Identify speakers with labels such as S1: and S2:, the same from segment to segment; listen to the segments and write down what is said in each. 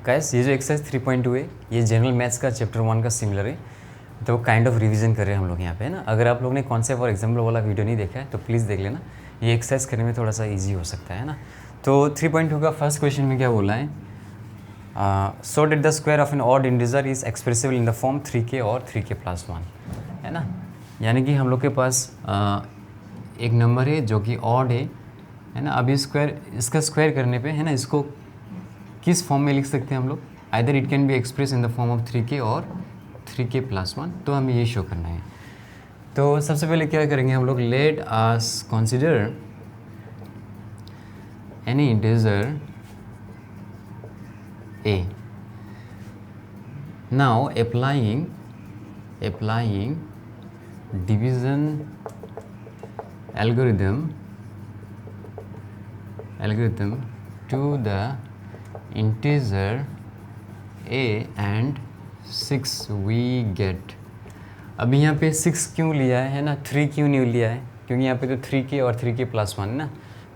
S1: Guys ये जो exercise 3.2 है ये जनरल मैथ्स का चैप्टर 1 का सिमिलर है, तो काइंड ऑफ रिवीजन कर रहे हैं हम लोग यहाँ पे, है ना। अगर आप लोग ने कॉन्सेप्ट और एग्जाम्पल वाला वीडियो नहीं देखा है तो प्लीज़ देख लेना, ये एक्सरसाइज करने में थोड़ा सा ईजी हो सकता है ना। तो 3.2 का फर्स्ट क्वेश्चन में क्या बोला है, so that the square of an odd integer is expressible in the form 3k or 3k+1, है ना। यानी कि हम लोग के पास एक नंबर है जो कि ऑड है ना। अभी इसका स्क्वायर करने पे, है ना, इसको किस फॉर्म में लिख सकते हैं हम लोग, either it can be express in the form of 3k or 3k+1, तो हमें ये शो करना है। तो सबसे पहले क्या करेंगे हम लोग, late us consider any integer a. Now applying division algorithm to the integer a and 6 we get. अभी यहाँ पे 6 क्यों लिया है ना, 3 क्यों नहीं लिया है, क्योंकि यहाँ पे तो 3k और 3k+1 ना,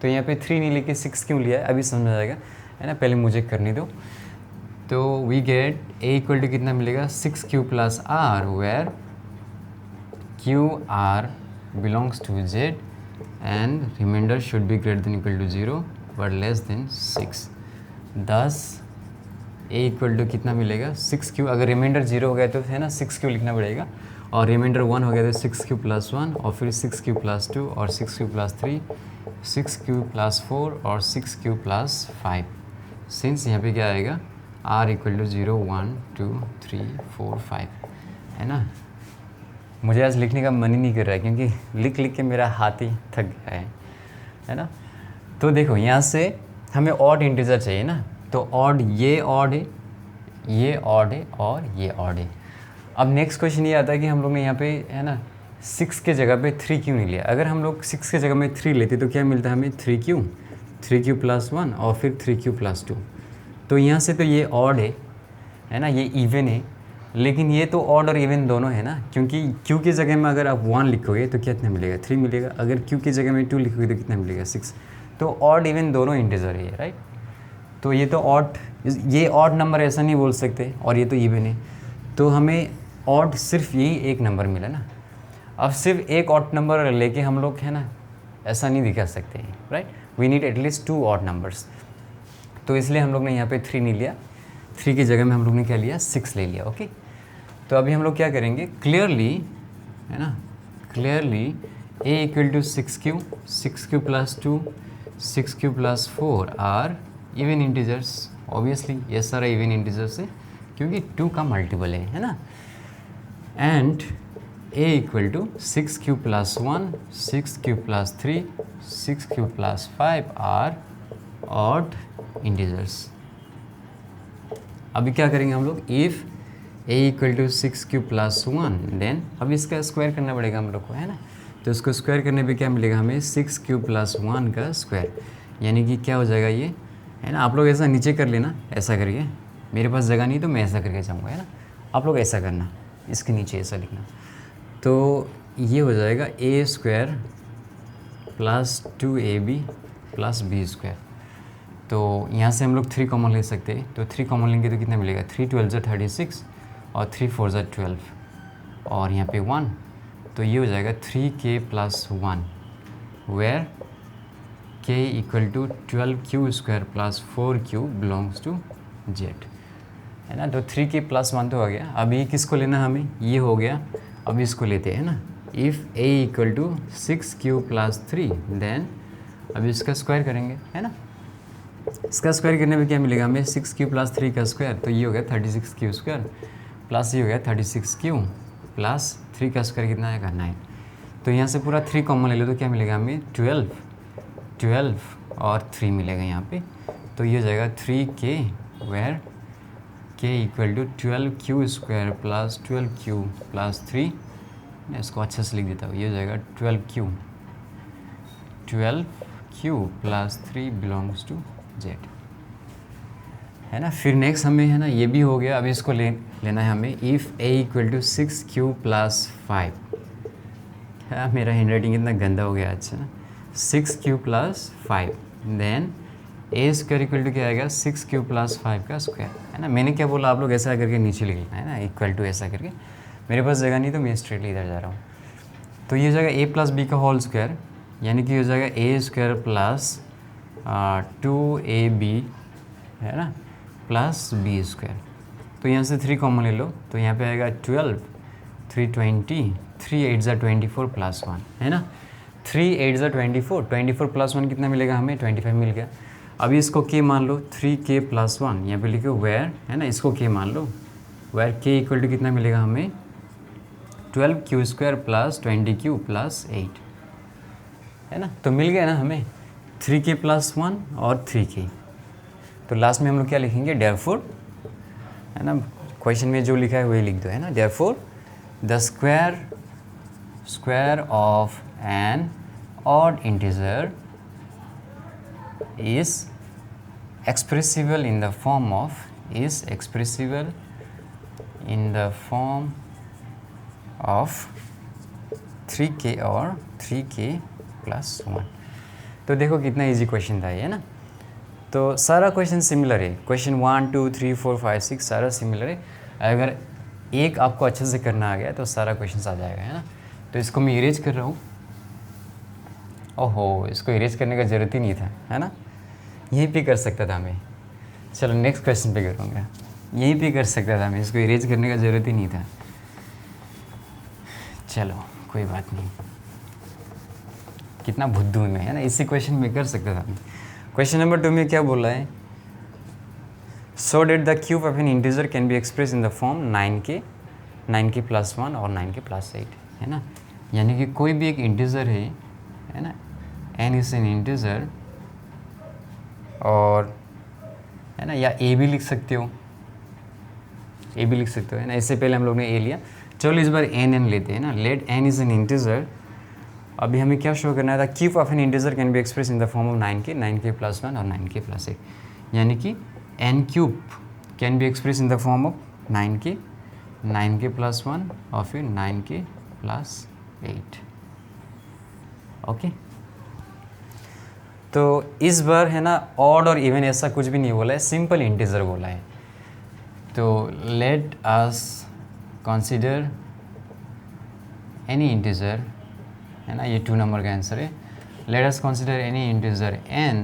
S1: तो यहाँ पे 3 नहीं लेके 6 क्यों लिया है अभी समझ आ जाएगा, है ना। पहले मुझे करने दो। तो we get a equal to कितना मिलेगा, 6q + r, where q r belongs to z and remainder should be greater than equal to 0 but less than 6। thus a equal to कितना मिलेगा, 6q, अगर रिमाइंडर 0 हो गया तो है ना 6q लिखना पड़ेगा, और रिमाइंडर 1 हो गया तो 6q + 1 और फिर 6q + 2 और 6q + 3, 6q + 4 और 6q + 5। सिंस यहाँ पे क्या आएगा, r इक्वल टू 0 1 2 3 4 5, है ना। मुझे आज लिखने का मन ही नहीं कर रहा है क्योंकि लिख के मेरा हाथ ही थक गया है ना। तो देखो यहाँ से हमें ऑड इंटीजर चाहिए ना, तो ऑड, ये ऑड है, ये ऑड है और ये ऑड है। अब नेक्स्ट क्वेश्चन ये आता है कि हम लोग ने यहाँ पे, है ना, 6 के जगह पे 3 क्यों नहीं लिया। अगर हम लोग 6 के जगह में 3 लेते तो क्या मिलता है हमें, 3q + 1 और फिर 3q + 2। तो यहाँ से तो ये ऑड है ना, ये इवन है, लेकिन ये तो ऑड और इवन दोनों है ना, क्योंकि q की जगह में अगर आप 1 लिखोगे तो कितना मिलेगा, 3 मिलेगा, अगर q की जगह में 2 लिखोगे तो कितना मिलेगा, 6। तो ऑड इवन दोनों इंटीजर है, राइट। तो ये तो ऑड, ये ऑड नंबर ऐसा नहीं बोल सकते, और ये तो इवन है, तो हमें ऑड सिर्फ यही एक नंबर मिला ना। अब सिर्फ एक ऑड नंबर लेके हम लोग, है ना, ऐसा नहीं दिखा सकते, right. We need at least 2 odd numbers. तो इसलिए हम लोग ने यहाँ पे 3 नहीं लिया, 3 की जगह में हम लोग ने क्या लिया, 6 ले लिया, ओके। तो अभी हम लोग क्या करेंगे, क्लियरली, है ना, clearly a equal to 6q + 2, 6q + 4 are even integers. Obviously ये सारा इवन इंटीजर्स है क्योंकि 2 का मल्टीपल है ना। And a equal to 6q + 1, 6q + 3, 6q + 5 are odd integers. अभी क्या करेंगे हम लोग, if a equal to 6q + 1, then अब इसका स्क्वायर करना पड़ेगा हम लोग को, है ना। तो इसको स्क्वायर करने पे क्या मिलेगा हमें, 6q + 1 का स्क्वायर, यानी कि क्या हो जाएगा ये, है ना। आप लोग ऐसा नीचे कर लेना, ऐसा करके, मेरे पास जगह नहीं तो मैं ऐसा करके जाऊँगा, है ना। आप लोग ऐसा करना, इसके नीचे ऐसा लिखना, तो ये हो जाएगा a² + 2ab + b²। तो यहाँ से हम लोग 3 कॉमन ले सकते हैं, तो 3 कॉमन लेंगे तो कितना मिलेगा, 3 12 = 36 और 3 4 = 12 और यहाँ पे 1, तो ये हो जाएगा 3k + 1, where k equal to 12q² + 4q belongs to z, है ना। तो 3k + 1 तो हो गया। अब ये किसको लेना हमें, ये हो गया, अब इसको लेते हैं ना। If a equal to 6q + 3, then अब इसका स्क्वायर करेंगे, है ना। इसका स्क्वायर करने में क्या मिलेगा हमें, 6q + 3 का स्क्वायर, तो ये हो गया 36q² प्लस ये हो गया 36q + 3 का स्क्वायर कितना आएगा, 9। तो यहाँ से पूरा 3 कॉमन ले लो तो क्या मिलेगा हमें, 12 और 3 मिलेगा यहाँ पे, तो ये हो जाएगा 3k, where k equal to 12q² + 12q + 3, मैं इसको अच्छे से लिख देता हूँ, ये हो जाएगा 12q + 3 बिलोंग्स टू z, है ना। फिर नेक्स्ट हमें, है ना, ये भी हो गया। अब इसको लेना है हमें, if a equal to 6q + 5, मेरा हैंड राइटिंग इतना गंदा हो गया, अच्छा ना, 6q + 5, then a square equal to क्या आएगा 6 प्लस 5 का स्क्वायर, है ना। मैंने क्या बोला, आप लोग ऐसा करके नीचे लिख लेना, है ना, इक्वल टू ऐसा करके। मेरे पास जगह नहीं तो मैं स्ट्रेटली इधर जा रहा हूँ। तो ये हो जाएगा ए प्लस बी का होल स्क्वायर, यानी कि हो जाएगा ए स्क्वायर प्लस 2ab, है ना, प्लस बी स्क्वायर। तो यहाँ से 3 कॉमन ले लो, तो यहाँ पे आएगा 12, 3 20, 3 8 ज़ा 24 प्लस 1, है ना। 3 8 ज़ा 24, 24 प्लस 1 कितना मिलेगा हमें, 25 मिल गया। अभी इसको के मान लो, 3k प्लस 1, यहाँ पे लिखो वेयर, है ना, इसको के मान लो, वेयर के इक्वल टू कितना मिलेगा हमें 12q square plus 20q plus 8, है ना। तो मिल गया ना हमें 3k प्लस 1 और 3k। तो लास्ट में हम लोग क्या लिखेंगे, देयरफॉर, है ना, क्वेश्चन में जो लिखा है वही लिख दो, है ना। Therefore the square of an odd integer is expressible in the form of 3k और 3k प्लस 1। तो देखो कितना इजी क्वेश्चन था ये, है ना। तो सारा क्वेश्चन सिमिलर है, क्वेश्चन 1 2 3 4 5 6 सारा सिमिलर है। अगर एक आपको अच्छे से करना आ गया तो सारा क्वेश्चन आ जाएगा, है ना। तो इसको मैं इरेज कर रहा हूँ। ओहो, इसको इरेज करने का ज़रूरत ही नहीं था, है ना, यहीं पे कर सकता था मैं। चलो नेक्स्ट क्वेश्चन पे करूँगा, यहीं पे कर सकता था मैं, इसको इरेज करने का ज़रूरत ही नहीं था। चलो कोई बात नहीं, कितना बुद्धू में, है ना, इसी क्वेश्चन में कर सकता था मैं। क्वेश्चन नंबर 2 में क्या बोला है, so that the cube of an integer can be express in the form 9k plus 1 और 9k प्लस 8, है ना। यानी कि कोई भी एक इंटीजर है ना, n इज एन इंटीजर, और है ना, या a भी लिख सकते हो, है ना। इससे पहले हम लोग ने a लिया, चलो इस बार n लेते हैं ना। Let n is an integer. अभी हमें क्या शो करना है, the cube of an integer can be express in the form of 9k plus 1 और 9k प्लस 8, यानी कि n cube can be express in the form of 9k plus 1 और फिर 9k प्लस 8। ओके, तो इस बार है ना ऑड और इवन ऐसा कुछ भी नहीं बोला है, सिंपल इंटीजर बोला है। तो let us consider any integer, है ना, ये 2 नंबर का आंसर है। Late us consider any integer n।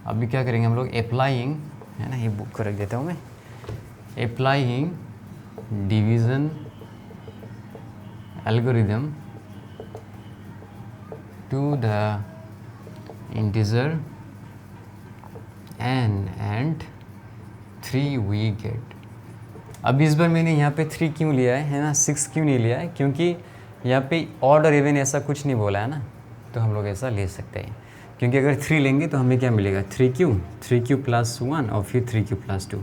S1: अभी क्या करेंगे हम लोग, अप्लाइंग, है ना, ये बुक को रख देता हूँ मैं, applying division algorithm to the integer n and 3 we get। अब इस बार मैंने यहाँ पे 3 क्यों लिया है ना, 6 क्यों नहीं लिया है, क्योंकि यहाँ पे ऑड और इवन ऐसा कुछ नहीं बोला है ना, तो हम लोग ऐसा ले सकते हैं। क्योंकि अगर 3 लेंगे तो हमें क्या मिलेगा, 3q प्लस 1 और फिर 3q प्लस 2,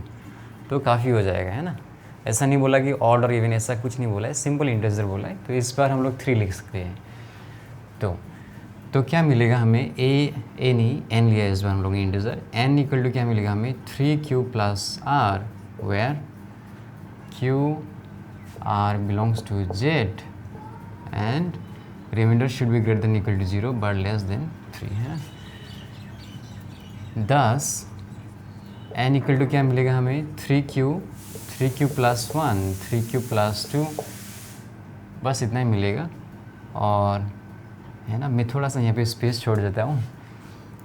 S1: तो काफ़ी हो जाएगा, है ना। ऐसा नहीं बोला कि ऑड और इवन ऐसा कुछ नहीं बोला है, सिंपल इंटीजर बोला है। तो इस बार हम लोग 3 लिख सकते हैं। तो क्या मिलेगा हमें, ए नहीं n लिया इस बार हम लोग ने इंटीजर, n इक्वल टू क्या मिलेगा हमें 3q plus r, where r belongs to z and remainder should be greater than equal to 0 but less than 3, है। दस n इक्वल टू क्या मिलेगा हमें 3q प्लस 1, 3q प्लस 2, बस इतना ही मिलेगा। और है ना, मैं थोड़ा सा यहाँ पे स्पेस छोड़ देता हूँ,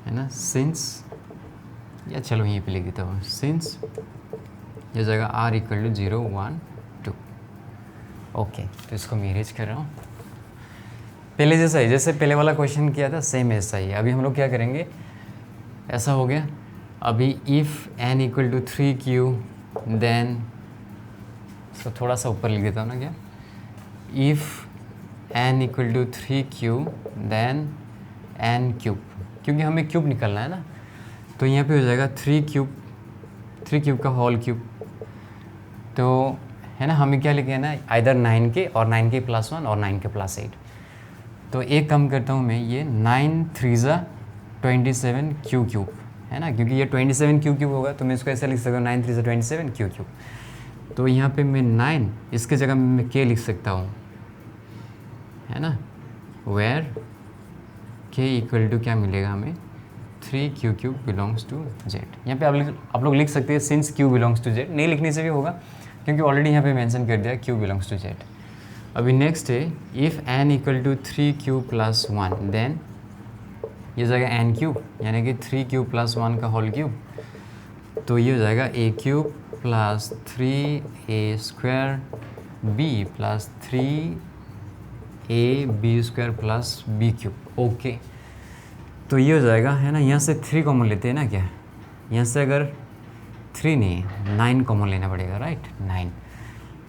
S1: है ना, सिंस, या चलो यहीं पे लिख देता हूँ, सिंस ये जगह r इक्वल टू 0 1 2। ओके, तो इसको मैं इरेज कर रहा हूँ। पहले जैसा ही, जैसे पहले वाला क्वेश्चन किया था सेम ऐसा ही। अभी हम लोग क्या करेंगे, ऐसा हो गया। अभी if n equal to 3q then, इसको थोड़ा सा ऊपर लिख देता हूँ ना, क्या, if n equal to 3q then n cube, क्योंकि हमें क्यूब निकलना है ना, तो यहाँ पे हो जाएगा 3 क्यूब का होल क्यूब। तो है ना, हमें क्या लिखे ना, आइदर 9k और 9k प्लस 1 और 9k प्लस 8। तो एक कम करता हूँ मैं, ये 9 3 ज़ा 27 q क्यूब, है ना, क्योंकि ये 27 q क्यूब होगा, तो मैं इसको ऐसा लिख सकता हूँ 9 3 ज़ा 27 q क्यूब। तो यहाँ पे मैं 9 इसके जगह मैं k लिख सकता हूँ, है ना, वेयर k इक्वल टू क्या मिलेगा हमें 3 q cube belongs to z. यहाँ पे आप लोग लिख सकते हैं since q belongs to z, नहीं लिखने से भी होगा क्योंकि ऑलरेडी यहाँ पे मेंशन कर दिया क्यू बिलोंग्स टू जेड। अभी नेक्स्ट है if n equal to 3 cube plus 1 then ये हो जाएगा एन क्यूब, यानी कि 3 क्यूब प्लस 1 का होल क्यूब, तो ये हो जाएगा a cube plus 3a square b plus 3ab square plus b cube. Okay, तो ये हो जाएगा, है ना। यहाँ से 3 कॉमन लेते हैं ना क्या, यहाँ से अगर 3 नहीं 9 कॉमन लेना पड़ेगा, राइट। 9,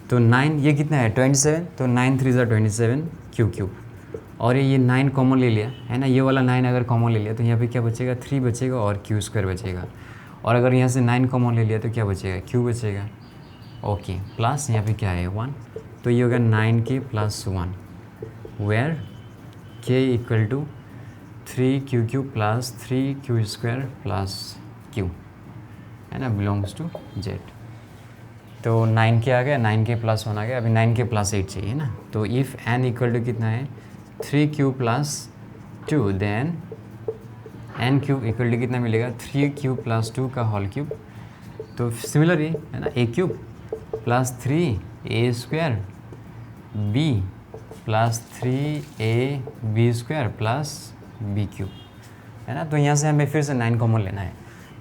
S1: तो 9 ये कितना है 27, तो 9 3 ज़ा 27 क्यू क्यूब, और ये 9 कॉमन ले लिया, है ना। ये वाला 9 अगर कॉमन ले लिया तो यहाँ पे क्या बचेगा 3 बचेगा और क्यू स्क्वायर बचेगा, और अगर यहाँ से 9 कॉमन ले लिया तो क्या बचेगा क्यू बचेगा। ओके, प्लस यहाँ पे क्या है 1, तो ये होगा 9k plus 1 where k equal to 3 q cube plus 3 q square plus q, है ना, बिलोंग्स टू जेड। तो 9k आ गया, 9k प्लस 1 आ गया, अभी 9k प्लस 8 चाहिए ना। तो इफ़ n इक्वल टू कितना है 3 q plus 2 then n cube equal to कितना मिलेगा 3 क्यूब प्लस 2 का होल क्यूब, तो सिमिलरली है ना a cube plus 3a square b plus 3ab square plus b cube, है ना। तो यहाँ से हमें फिर से 9 कॉमन लेना है,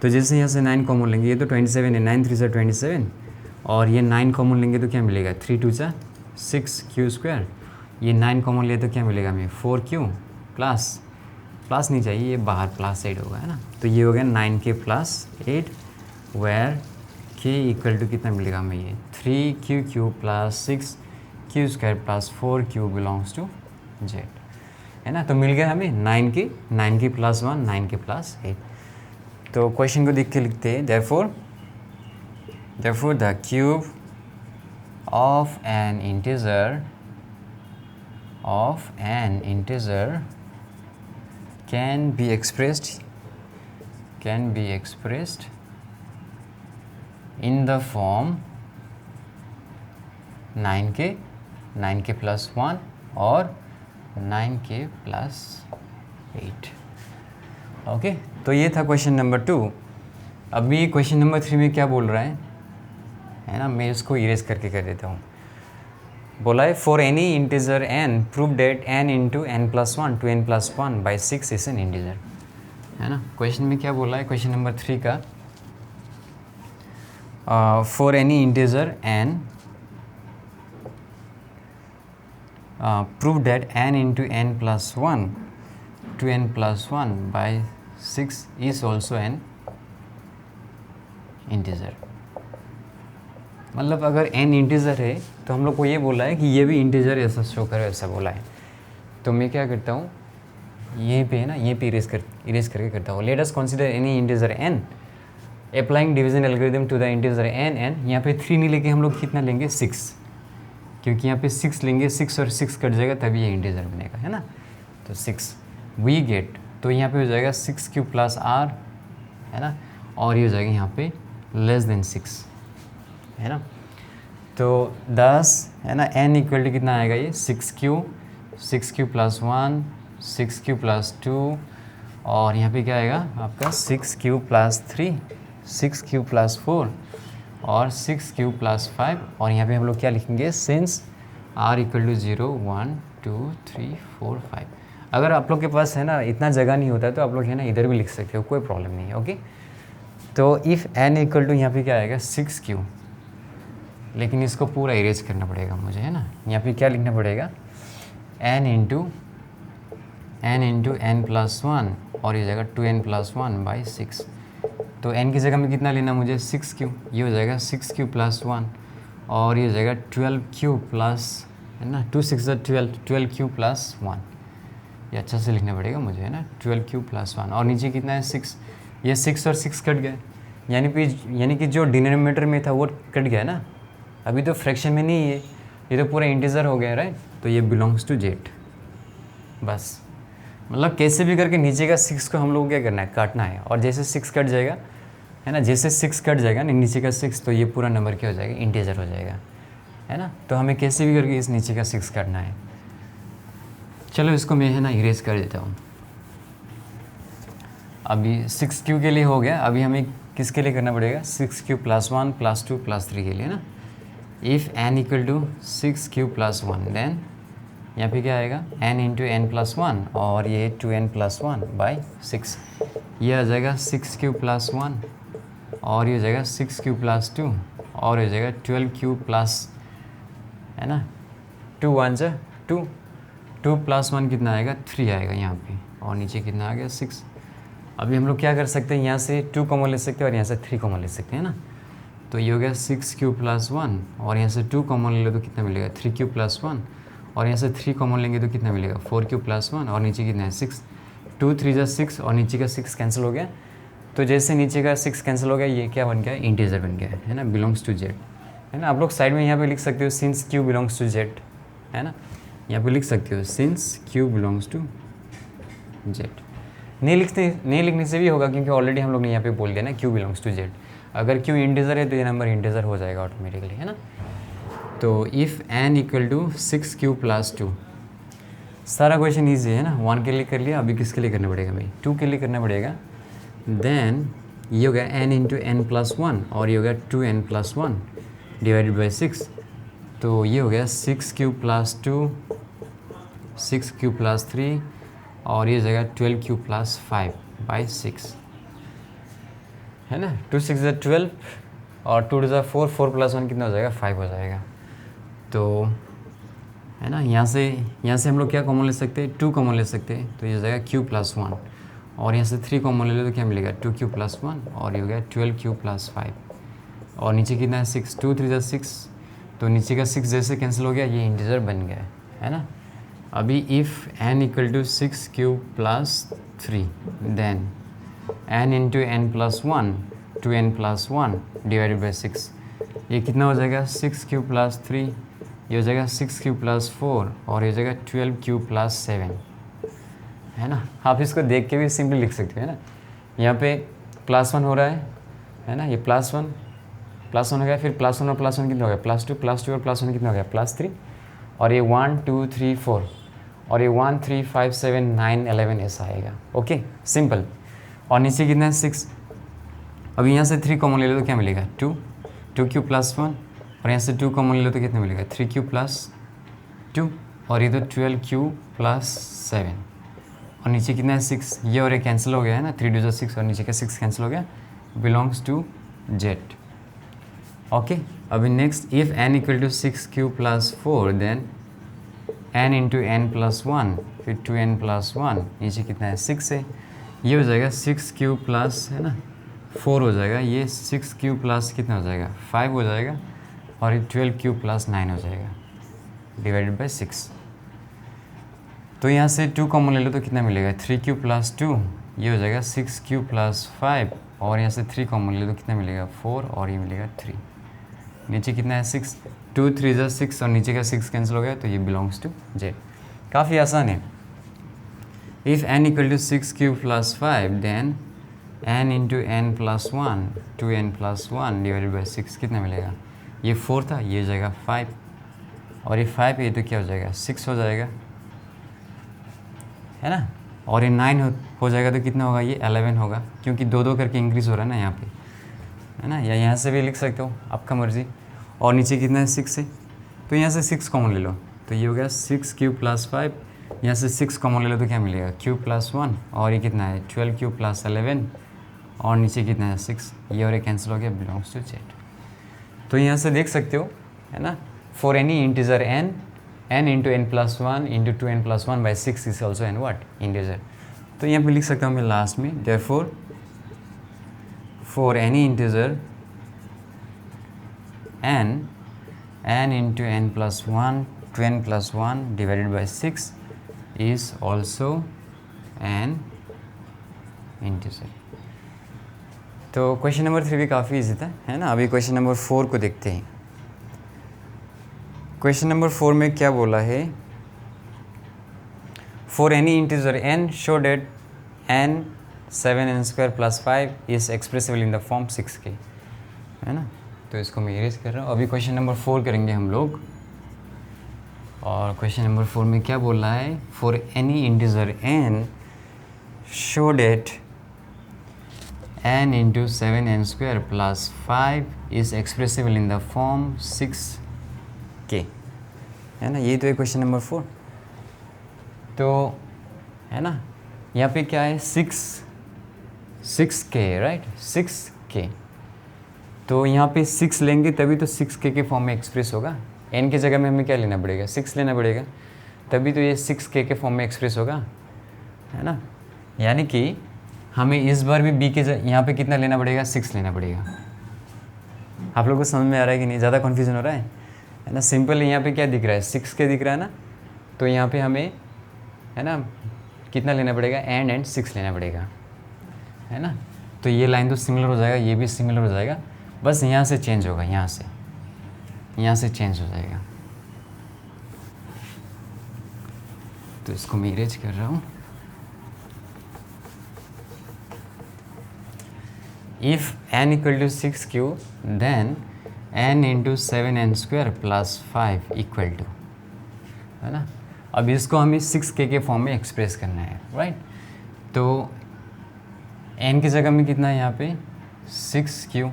S1: तो जैसे यहाँ से 9 कॉमन लेंगे, ये तो 27 है, 9 3 ज़ा 27, और ये 9 कॉमन लेंगे तो क्या मिलेगा 3 2 ज़ा 6 क्यू स्क्वायर, ये 9 कॉमन लिए तो क्या मिलेगा हमें 4 क्यू प्लस नहीं चाहिए, ये बाहर प्लस 8 होगा, है ना। तो ये हो गया 9k plus 8 where k equal to कितना मिलेगा हमें ये 3 q cube plus 6 q square plus 4 q belongs to z, है ना। तो मिल गया हमें 9k प्लस 1 9k प्लस 8। तो क्वेश्चन को देख के लिखते हैं therefore the cube of an integer can be expressed in the form 9k plus 1 और 9k plus 8। ओके, तो ये था क्वेश्चन नंबर 2। अभी क्वेश्चन नंबर 3 में क्या बोल रहा है ना, मैं इसको इरेज करके कर देता हूँ। बोला है for any integer n prove that n into n plus 1 two n plus 1 by 6 is an integer, है ना। क्वेश्चन में क्या बोला है क्वेश्चन नंबर 3 का, for any integer n prove that n into n plus 1 two n plus 1 by 6 is also an integer. मतलब अगर n integer है तो हम लोग को ये बोला है कि ये भी इंटीजर ऐसा शो करे, ऐसा बोला है। तो मैं क्या करता हूँ, यहीं पे है ना, यहीं पे इरेज करके करता हूँ। Let us consider any integer n applying division algorithm to the integer n यहाँ पे 3 नहीं लेके हम लोग कितना लेंगे 6, क्योंकि यहाँ पे 6 लेंगे, 6 और 6 कट जाएगा तभी ये इंटीजर बनेगा, है ना। तो 6 वी गेट, तो यहाँ पे हो जाएगा 6 क्यू प्लस r, है ना, और ये हो जाएगा यहाँ पे लेस देन 6, है ना। तो 10, है ना, n इक्वल टू कितना आएगा ये 6 क्यू प्लस 1 6 क्यू प्लस 2, और यहाँ पे क्या आएगा आपका 6 क्यू प्लस 3 6 क्यू प्लस 4 और 6 क्यू प्लस 5, और यहाँ पे हम लोग क्या लिखेंगे सिंस r इक्वल टू 0 1 2 3 4 5। अगर आप लोग के पास है ना इतना जगह नहीं होता है तो आप लोग है ना इधर भी लिख सकते हो, कोई प्रॉब्लम नहीं है। ओके, तो इफ़ n इक्वल टू यहाँ पे क्या आएगा 6 क्यू, लेकिन इसको पूरा इरेज करना पड़ेगा मुझे, है ना। यहाँ पे क्या लिखना पड़ेगा n इंटू n प्लस 1 और ये जाएगा 2n प्लस 1 बाई 6। तो n की जगह में कितना लेना मुझे 6 क्यू, ये हो जाएगा 6 क्यू प्लस 1 और ये हो जाएगा 12 क्यू प्लस, है ना, 2 6 12 क्यू प्लस 1। ये अच्छा से लिखना पड़ेगा मुझे, है ना, 12 क्यू प्लस 1, और नीचे कितना है 6, ये 6 और 6 कट गए, यानी कि जो डिनोमिनेटर में था वो कट गया ना, अभी तो फ्रैक्शन में नहीं है, ये तो पूरा इंटीजर हो गया, राइट। तो ये बिलोंग्स टू जेड। बस मतलब कैसे भी करके नीचे का 6 को हम लोग क्या करना है काटना है, और जैसे 6 कट जाएगा, है ना, जैसे 6 कट जाएगा ना नीचे का 6, तो ये पूरा नंबर क्या हो जाएगा इंटीजर हो जाएगा, है ना। तो हमें कैसे भी करके इस नीचे का 6 काटना है। चलो इसको मैं है ना इरेज कर देता हूँ। अभी 6q के लिए हो गया, अभी हमें किसके लिए करना पड़ेगा, 6q + 1 + 2 + 3 के लिए ना। इफ़ n = 6q + 1 देन यहाँ पे क्या आएगा, n × n + 1 और ये 2n + 1/6, ये आ जाएगा 6q + 1 और ये हो जाएगा 6q + 2 और हो जाएगा 12q प्लस, है ना, 2 1 जा 2, 2 + 1 कितना आएगा, 3 आएगा यहाँ पे, और नीचे कितना आ गया, 6। अभी हम लोग क्या कर सकते हैं, यहाँ से 2 कॉमन ले सकते हैं और यहाँ से 3 कॉमन ले सकते हैं ना। तो ये हो गया 6q + 1 और यहाँ से 2 कॉमन ले लो तो कितना मिलेगा, 3q + 1 और यहाँ से 3 कॉमन लेंगे तो कितना मिलेगा, 4q + 1 और नीचे कितना है, 6। 2 3 जा 6 और नीचे का 6 कैंसिल हो गया। तो जैसे नीचे का 6 कैंसिल हो गया, ये क्या बन गया, इंटीजर बन गया है ना, बिलोंग्स टू जेड, है ना। आप लोग साइड में यहाँ पे लिख सकते हो since q belongs to z, है ना, यहाँ पे लिख सकते हो since q belongs to z. नहीं लिखने से भी होगा क्योंकि ऑलरेडी हम लोग ने यहाँ पे बोल दिया ना q बिलोंग्स टू जेड। अगर q इंटीजर है तो ये नंबर इंटीजर हो जाएगा ऑटोमेटिकली, है ना। तो इफ़ n = 6q + 2, सारा क्वेश्चन ईजी है ना, 1 के लिए कर लिया, अभी किसके लिए करना पड़ेगा भाई, 2 के लिए करना पड़ेगा। देन ये हो गया n × n + 1 और ये हो गया 2n + 1 / 6, तो ये हो गया 6q + 2 6q + 3 और ये जगह 12q + 5/6, है ना। 2 6 = 12 और 2 2 4, 4 + 1 कितना हो जाएगा, 5 हो जाएगा। तो है ना, यहाँ से हम लोग क्या कॉमन ले सकते हैं, 2 कॉमन ले सकते हैं, तो ये हो जाएगा q + 1 और यहाँ से 3 कॉमन ले लो तो क्या मिलेगा, 2q + 1 और ये हो गया 12q + 5 और नीचे कितना है, 6। 2 3 = 6, तो नीचे का 6 जैसे कैंसिल हो गया, ये इंटीजर बन गया है ना। अभी if n = 6q + 3 then n × n + 1 2n + 1 / 6, ये कितना हो जाएगा, 6q + 3, ये हो जाएगा 6q + 4 और ये हो जाएगा 12q + 7, है ना। आप इसको देख के भी सिंपली लिख सकते हो, है ना। यहाँ पे +1 हो रहा है ना, ये +1 हो गया, फिर +1 और +1 कितना हो गया, +2 और +1 कितना हो गया, +3 और ये 1 2 3 4 और ये 1 3 5 7 9 11 ऐसा आएगा। Okay simple. और नीचे कितना है, 6। अभी यहाँ से 3 कॉमन ले लो तो क्या मिलेगा, 2q + 1 और यहाँ से 2 कॉमन ले लो तो कितना मिलेगा, 3q + 2 और ये तो 12q + 7 और नीचे कितना है, 6। ये और ये कैंसिल हो गया है ना, 3 2 6 और नीचे का 6 कैंसिल हो गया, बिलोंग्स टू जेड। ओके अभी next, if n = 6q + 4 then n × n + 1 फिर 2n + 1, नीचे कितना है, 6 है, ये हो जाएगा 6q + है ना 4 हो जाएगा, ये 6q + कितना हो जाएगा, 5 हो जाएगा और ये 12q + 9 हो जाएगा / 6। तो यहाँ से 2 कॉमन ले लो तो कितना मिलेगा, 3q + 2, ये हो जाएगा 6q + 5 और यहाँ से 3 कॉमन ले लो तो कितना मिलेगा, 4 और ये मिलेगा 3, नीचे कितना है, 6। 2 3 = 6 और नीचे का 6 कैंसिल हो गया, तो ये बिलोंग्स टू जेड। काफ़ी आसान है। If n = 6q + 5 then n × n + 1 2n + 1 / 6 कितना मिलेगा, ये 4 था, ये हो जाएगा 5 और ये 5 है तो क्या हो जाएगा, 6 हो जाएगा, है ना। और ये 9 हो जाएगा तो कितना होगा, ये 11 होगा क्योंकि 2 2 करके इंक्रीज़ हो रहा है ना यहाँ पे, है ना। या यहाँ से भी लिख सकते हो, आपका मर्ज़ी। और नीचे कितना है, 6 है, तो यहाँ से 6 कॉमन ले लो तो ये हो गया 6q + 5, यहाँ से 6 कॉमन ले लो तो क्या मिलेगा, q + 1 और ये कितना है, 12q + 11 और नीचे कितना है, 6, ये और ये कैंसिल हो गया, बिलोंग्स टू जेड। तो यहाँ से देख सकते हो, है ना, for any integer n × n + 1 × 2n + 1/6 is also N what, integer. तो यहाँ पे लिख सकता हूँ मैं लास्ट में, therefore for any integer n × n + 1 2n + 1 / 6 is also an integer। तो क्वेश्चन नंबर 3 भी काफ़ी इजी था, है ना। अभी क्वेश्चन नंबर 4 को देखते हैं। क्वेश्चन नंबर 4 में क्या बोला है, for any integer n show that n 7n² + 5 is expressible in the form 6k, है ना। तो इसको मैं इरेज कर रहा हूँ। अभी क्वेश्चन नंबर 4 करेंगे हम लोग। और क्वेश्चन नंबर 4 में क्या बोल रहा है, for any integer n show that n into 7n² plus 5 is expressible in the form 6k, है ना। यही तो है क्वेश्चन नंबर 4। तो है ना, यहाँ पे क्या है 6k, राइट, 6k। तो यहाँ पे 6 लेंगे तभी तो 6k के फॉर्म में एक्सप्रेस होगा। n की जगह में हमें क्या लेना पड़ेगा, 6 लेना पड़ेगा, तभी तो ये 6k के फॉर्म में एक्सप्रेस होगा, है ना। यानी कि हमें इस बार भी b के यहाँ पे कितना लेना पड़ेगा, 6 लेना पड़ेगा। आप लोगों को समझ में आ रहा है कि नहीं, ज़्यादा कन्फ्यूजन हो रहा है ना। सिंपल यहाँ पे क्या दिख रहा है, 6k दिख रहा है ना, तो यहाँ पे हमें, है ना, कितना लेना पड़ेगा, एंड 6 लेना पड़ेगा, है ना। तो ये लाइन तो सिमिलर हो जाएगा, ये भी सिमिलर हो जाएगा, बस यहाँ से चेंज होगा, यहाँ से चेंज हो जाएगा। तो इसको मैं इरेज कर रहा हूँ। If n equal to 6q then n into 7n² plus 5 equal to, है ना। अब इसको हमें 6k के फॉर्म में एक्सप्रेस करना है, राइट। तो n की जगह में कितना है यहाँ पे 6q,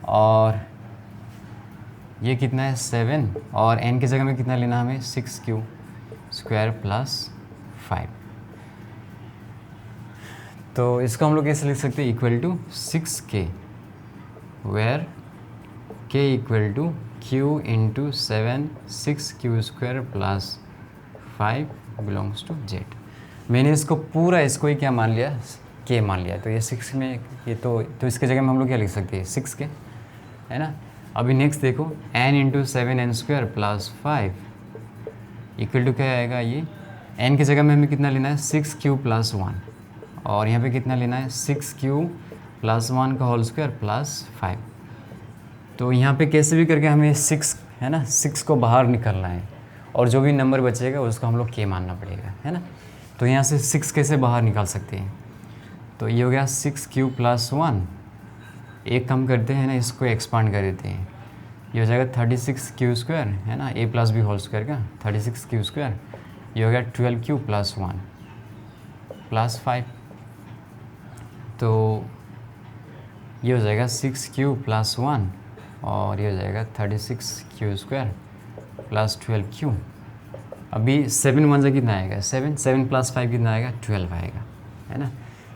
S1: और ये कितना है 7, और n की जगह में कितना लेना हमें 6q² प्लस 5। तो इसको हम लोग कैसे लिख सकते हैं, equal to 6k where k equal to q into 7 6q² plus 5 belongs to z। मैंने इसको पूरा इसको ही क्या मान लिया, k मान लिया। तो ये 6 में ये तो इसके जगह में हम लोग क्या लिख सकते हैं 6k, है ना। अभी नेक्स्ट देखो n into 7n² plus 5 equal to क्या आएगा, ये n की जगह में हमें कितना लेना है 6q प्लस 1, और यहाँ पे कितना लेना है 6q प्लस 1 का होल स्क्वायर प्लस 5। तो यहाँ पे कैसे भी करके हमें 6, है ना, 6 को बाहर निकालना है, और जो भी नंबर बचेगा उसको हम लोग k मानना पड़ेगा, है ना। तो यहाँ से 6 कैसे बाहर निकाल सकते हैं, तो ये हो गया 6q प्लस 1, एक कम करते हैं ना, इसको एक्सपांड कर देते हैं, ये हो जाएगा 36q², है ना, a plus b whole square का 36q², ये हो गया 12q प्लस 1 प्लस 5। तो ये हो जाएगा 6q प्लस 1, और ये हो जाएगा 36q² प्लस 12q। अभी 7 1 से कितना आएगा 7 प्लस 5 कितना आएगा 12 आएगा, है ना।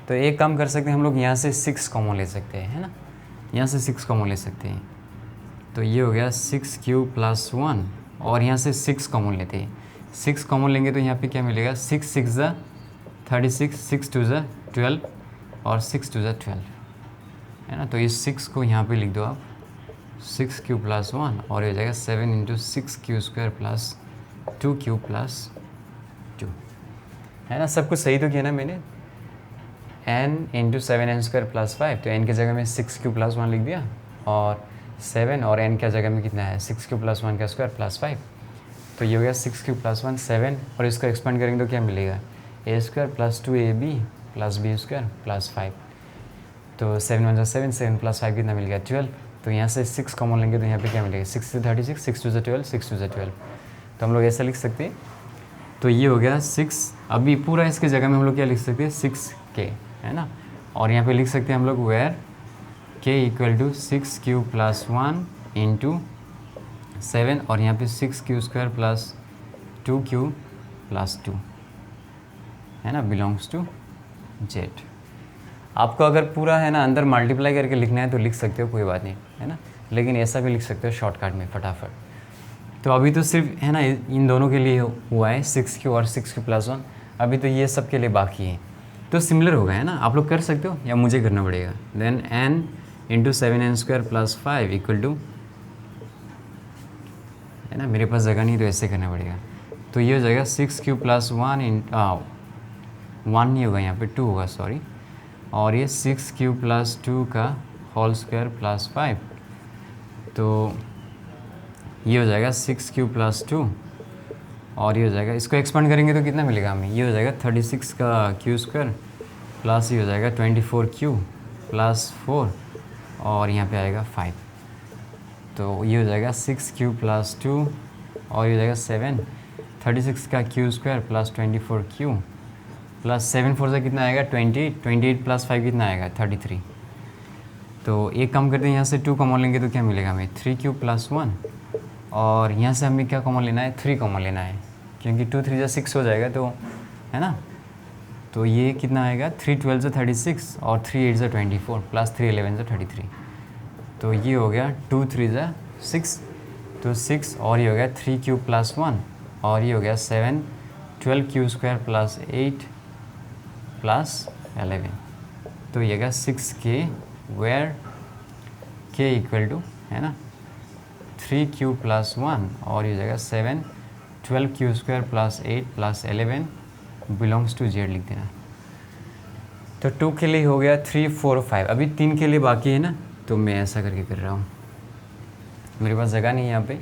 S1: तो एक काम कर सकते हैं हम लोग, यहाँ से 6 कॉमन ले सकते हैं, है ना, यहाँ से 6 कॉमन ले सकते हैं। तो ये हो गया 6q प्लस 1, और यहाँ से 6 कॉमन लेते हैं, 6 कॉमन लेंगे तो यहाँ पे क्या मिलेगा 6 6 36, 6 2 12, और 6 2 12, है ना। तो इस 6 को यहाँ पे लिख दो आप 6q प्लस 1, और ये हो जाएगा 7 into 6q² plus 2q plus 2, है ना। सब कुछ सही तो किया ना मैंने, n इंटू 7n² प्लस 5, तो n की जगह में 6q प्लस 1 लिख दिया, और 7, और n की जगह में कितना है 6q प्लस 1 का स्क्वायर प्लस 5। तो ये हो गया 6q प्लस 1 7, और इसको एक्सपेंड करेंगे तो क्या मिलेगा a² plus 2ab plus b² plus 5। तो 7 1 7, 7 प्लस 5 कितना मिल गया 12। तो यहाँ से 6 कॉमन लेंगे तो यहाँ पे क्या मिलेगा 6 से 36, 6 2 12, 6 2 12। तो हम लोग ऐसा लिख सकते हैं। तो ये हो गया 6, अभी पूरा इसके जगह में हम लोग क्या लिख सकते हैं 6k, है ना। और यहाँ पे लिख सकते हैं हम लोग where k equal to 6q plus 1 into 7, और यहाँ पे 6q² प्लस 2q प्लस 2, है ना, बिलोंग्स टू z। आपको अगर पूरा, है ना, अंदर मल्टीप्लाई करके लिखना है तो लिख सकते हो, कोई बात नहीं, है ना, लेकिन ऐसा भी लिख सकते हो शॉर्टकट में फटाफट। तो अभी तो सिर्फ, है ना, इन दोनों के लिए हुआ है 6q और 6q प्लस 1, अभी तो ये सब के लिए बाकी है। तो सिमिलर होगा, है ना, आप लोग कर सकते हो या मुझे करना पड़ेगा। Then n into 7n² plus 5 equal to, है ना, मेरे पास जगह नहीं तो ऐसे करना पड़ेगा। तो ये हो जाएगा 6q प्लस 1 1 नहीं होगा, यहाँ पे 2 होगा, सॉरी, और ये 6q प्लस 2 का होल स्क्वायर प्लस 5। तो ये हो जाएगा 6q प्लस 2, और ये हो जाएगा, इसको एक्सपेंड करेंगे तो कितना मिलेगा हमें, ये हो जाएगा 36 का q² प्लस ये हो जाएगा 24q प्लस 4, और यहाँ पे आएगा 5। तो ये हो जाएगा 6q प्लस 2, और ये हो जाएगा 7, 36 का q² प्लस 24q प्लस 7 4 से कितना आएगा 20, 28 प्लस 5 कितना आएगा 33। तो एक काम करते हैं, यहाँ से 2 कॉमन लेंगे तो क्या मिलेगा हमें 3 क्यूब प्लस 1, और यहाँ से हमें क्या कॉमन लेना है 3 कॉमन लेना है, क्योंकि 2 3 से 6 हो जाएगा तो, है ना। तो ये कितना आएगा 3 12 से 36 और 3 8 से 24 प्लस 3 11 से 33। तो ये हो गया 2 3 से 6, तो 6, और ये हो गया 3 क्यूब प्लस 1, और ये हो गया 7 12 क्यूब स्क्वायर प्लस 8 प्लस 11। तो ये गया 6k where k equal to, है ना, 3 क्यूब प्लस 1, और ये हो जाएगा 7 12 cube square plus 8 plus 11 belongs to z लिख देना। तो 2 के लिए हो गया 3 4 5, अभी 3 के लिए बाकी है ना, तो मैं ऐसा करके कर रहा हूँ, मेरे पास जगह नहीं है यहाँ पे।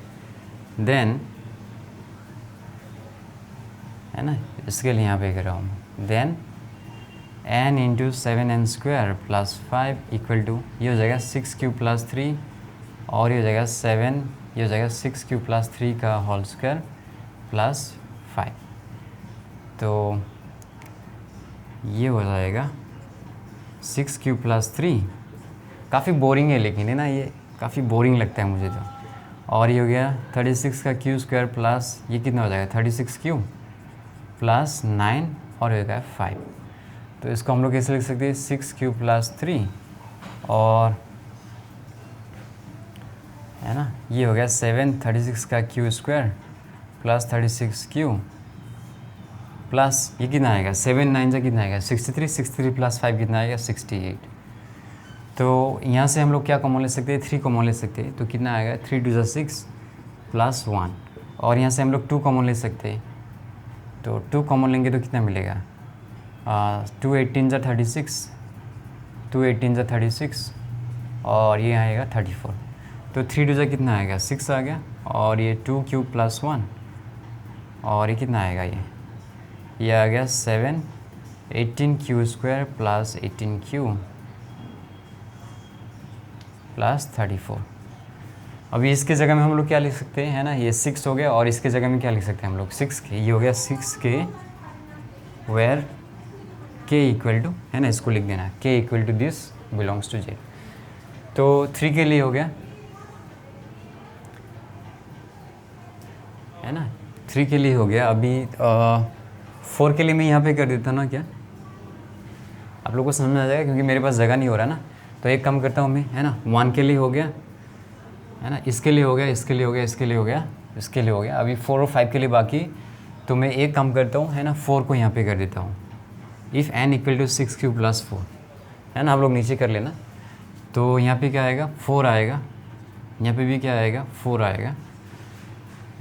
S1: देन, है ना, इसके लिए यहाँ पे कर रहा हूँ। Then n into 7n square plus 5 equal to, ये हो जाएगा 6 क्यूब प्लस 3, और ये हो जाएगा 7, ये हो जाएगा 6 क्यूब प्लस 3 का होल स्क्वायर प्लस 5। तो ये हो जाएगा 6 क्यूब प्लस 3, काफ़ी बोरिंग है लेकिन, है ना, ये काफ़ी बोरिंग लगता है मुझे तो। और ये हो गया 36 का क्यू स्क्वायर प्लस, ये कितना हो जाएगा 36 क्यू प्लस 9, और ये हो गया 5। तो इसको हम लोग कैसे लिख सकते हैं 6 क्यूब प्लस 3, और, है ना, ये हो गया 7 36 का Q square plus 36 Q plus, ये कितना आएगा 7 9 से कितना आएगा 63, 63 प्लस 5 कितना आएगा 68। तो यहाँ से हम लोग क्या कॉमन ले सकते हैं 3 कॉमन ले सकते हैं, तो कितना आएगा 3 2 6 प्लस 1, और यहाँ से हम लोग 2 कॉमन ले सकते हैं, तो 2 कॉमन लेंगे तो कितना मिलेगा 2 18 से 36, 2 18 से 36, और ये आएगा 34। तो 3 2 से कितना आएगा 6 आ गया, और ये 2 क्यूब प्लस 1, और ये कितना आएगा ये आ गया 7 18 Q square plus 18 Q plus 34। अभी इसके जगह में हम लोग क्या लिख सकते हैं, है ना, ये 6 हो गया, और इसके जगह में क्या लिख सकते हैं हम लोग 6k, ये हो गया 6k where k equal to, है ना, इसको लिख देना k equal to this belongs to z. तो 3 के लिए हो गया, है ना, 3 के लिए हो गया। अभी 4 के लिए मैं यहाँ पे कर देता ना, क्या आप लोगों को समझ में आ जाएगा, क्योंकि मेरे पास जगह नहीं हो रहा ना। तो एक काम करता हूँ मैं, है ना, 1 के लिए हो गया, है ना, इसके लिए हो गया, इसके लिए हो गया, इसके लिए हो गया, इसके लिए हो गया। अभी 4 और 5 के लिए बाकी, तो मैं एक काम करता हूँ, है ना, 4 को यहाँ पे कर देता हूँ। If n equal to 6 q plus 4, है ना, आप लोग नीचे कर लेना। तो यहाँ पे क्या आएगा 4 आएगा, यहाँ पे भी क्या आएगा 4 आएगा,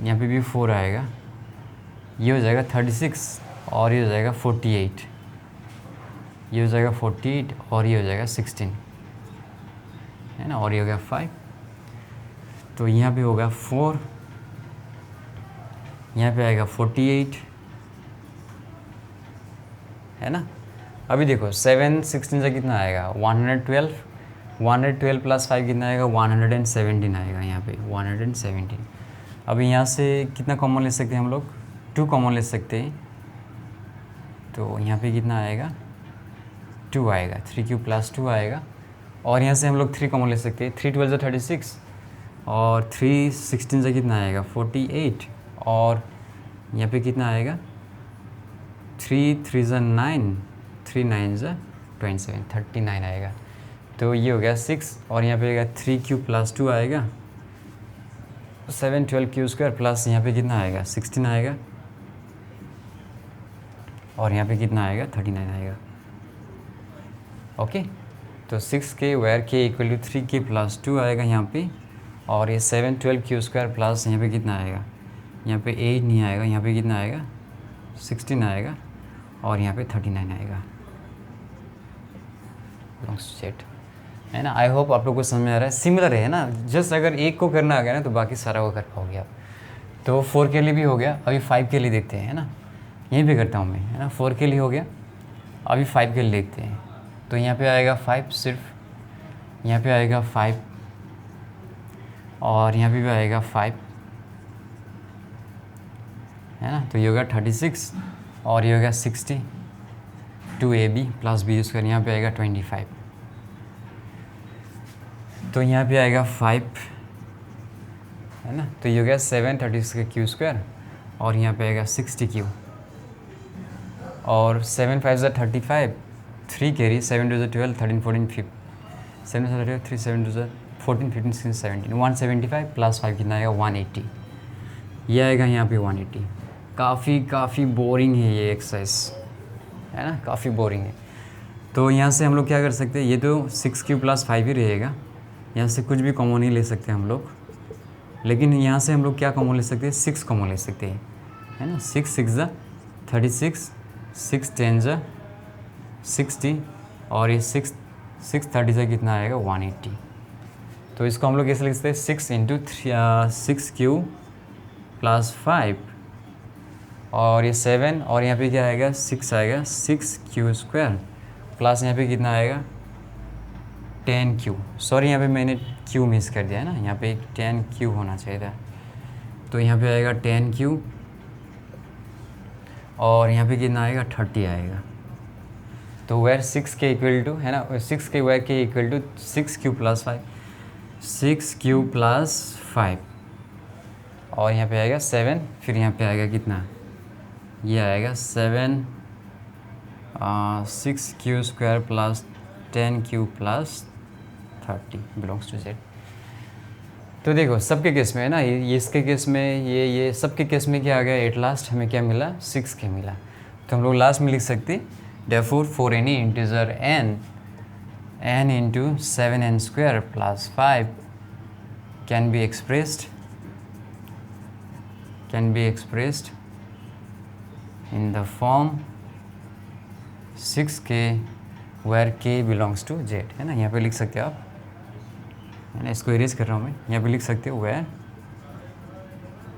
S1: यहाँ पे भी 4 आएगा, ये हो जाएगा 36, और ये हो जाएगा 48, ये हो जाएगा 48, और ये हो जाएगा 16, है ना, और ये हो गया 5। तो यहाँ पे होगा 4, यहाँ पे आएगा 48, है ना। अभी देखो 7 16 से कितना आएगा 112, 112 प्लस 5 कितना आएगा 117 आएगा, यहाँ पे 117। अभी यहाँ से कितना कॉमन ले सकते हैं हम लोग 2 कॉमन ले सकते हैं, तो यहाँ पे कितना आएगा 2 आएगा, 3 क्यू प्लस 2 आएगा, और यहाँ से हम लोग 3 कॉमन ले सकते हैं, 3 12 से 36, और 3 16 से कितना आएगा 48, और यहाँ पे कितना आएगा 3 3 से 9, 3 9 से 27, 39 आएगा। तो ये हो गया 6, और यहाँ पे आएगा 3 क्यू प्लस 2 आएगा, 7 12 क्यू स्क्वायर प्लस यहाँ पे कितना आएगा 16 आएगा, और यहाँ पे कितना आएगा 39 आएगा। ओके, तो 6k where k equal to 3k plus 2 आएगा यहाँ पे, और ये 7 12 क्यू स्क्वायर प्लस यहाँ पे कितना आएगा, यहाँ पे 8 नहीं आएगा, यहाँ पे कितना आएगा 16 आएगा, और यहाँ पे 39 आएगा। सेट, है ना। आई होप आप लोग को समझ में आ रहा है, सिमिलर है ना, जस्ट अगर एक को करना आ गया ना तो बाकी सारा को कर पाओगे आप। तो 4 के लिए भी हो गया, अभी 5 के लिए देखते हैं, है ना, यहीं पे करता हूँ मैं, है ना। 4 के लिए हो गया, अभी 5 के लिए देखते हैं। तो यहाँ पे आएगा 5, सिर्फ यहाँ पे आएगा 5, और यहाँ पे भी आएगा 5, है ना। तो ये होगा 36, और ये होगा 60, 2ab प्लस बी स्क्वायर, यहाँ पे आएगा 25, तो यहाँ पे आएगा 5 है ना, तो ये हो गया 736 का क्यू स्क्वायर, और यहाँ पे आएगा 60 क्यू, और 7 5 ज़ा 35, 3 कैरी, 7 2 ज़ा 12, 13 14 5, 7 2 3 7 2 ज़ा 14 15 16 17, 175 प्लस 5 कितना आएगा 180, ये आएगा यहाँ पे 180। काफ़ी बोरिंग है ये एक्सरसाइज, है ना, काफ़ी बोरिंग है। तो यहाँ से हम लोग क्या कर सकते हैं, ये तो 6 प्लस 5 ही रहेगा, यहाँ से कुछ भी कॉमन नहीं ले सकते हम लोग, लेकिन यहाँ से हम लोग क्या कॉमन ले सकते हैं, 6 कॉमन ले सकते हैं, है ना। 6 6 ज़ा 36, 6 10 ज़ा 60, और ये 6 30 ज़ा कितना आएगा 180। तो इसको हम लोग कैसे लिख सकते हैं, 6 इंटू 6 क्यू प्लस 5, और ये 7, और यहाँ पे क्या आएगा 6 आएगा, 6 क्यू स्क्वायर प्लस यहाँ पे कितना आएगा 10 क्यू, सॉरी यहाँ पे मैंने क्यू मिस कर दिया है ना, यहाँ पे 10 क्यू होना चाहिए था, तो यहाँ पे आएगा 10 क्यू, और यहाँ पे कितना आएगा 30 आएगा। तो वेयर 6 के इक्वल टू, है ना, 6 k where k equal to 6 q plus 5, 6 q plus 5, और यहाँ पे आएगा 7, फिर यहाँ पे आएगा कितना, ये आएगा 7 6 q square plus 10 q plus 30 belongs to Z। तो देखो सबके केस में है ना, ये इसके केस में, ये सबके केस में क्या आ गया, एट लास्ट हमें क्या मिला 6 के मिला, तो हम लोग लास्ट में लिख सकते therefore for any integer n into 7n square plus 5 can be expressed in the form 6k where k belongs to Z, है ना। यहाँ पे लिख सकते हो आप, है ना, इसको इरेज कर रहा हूँ मैं, यहाँ पे लिख सकते हो where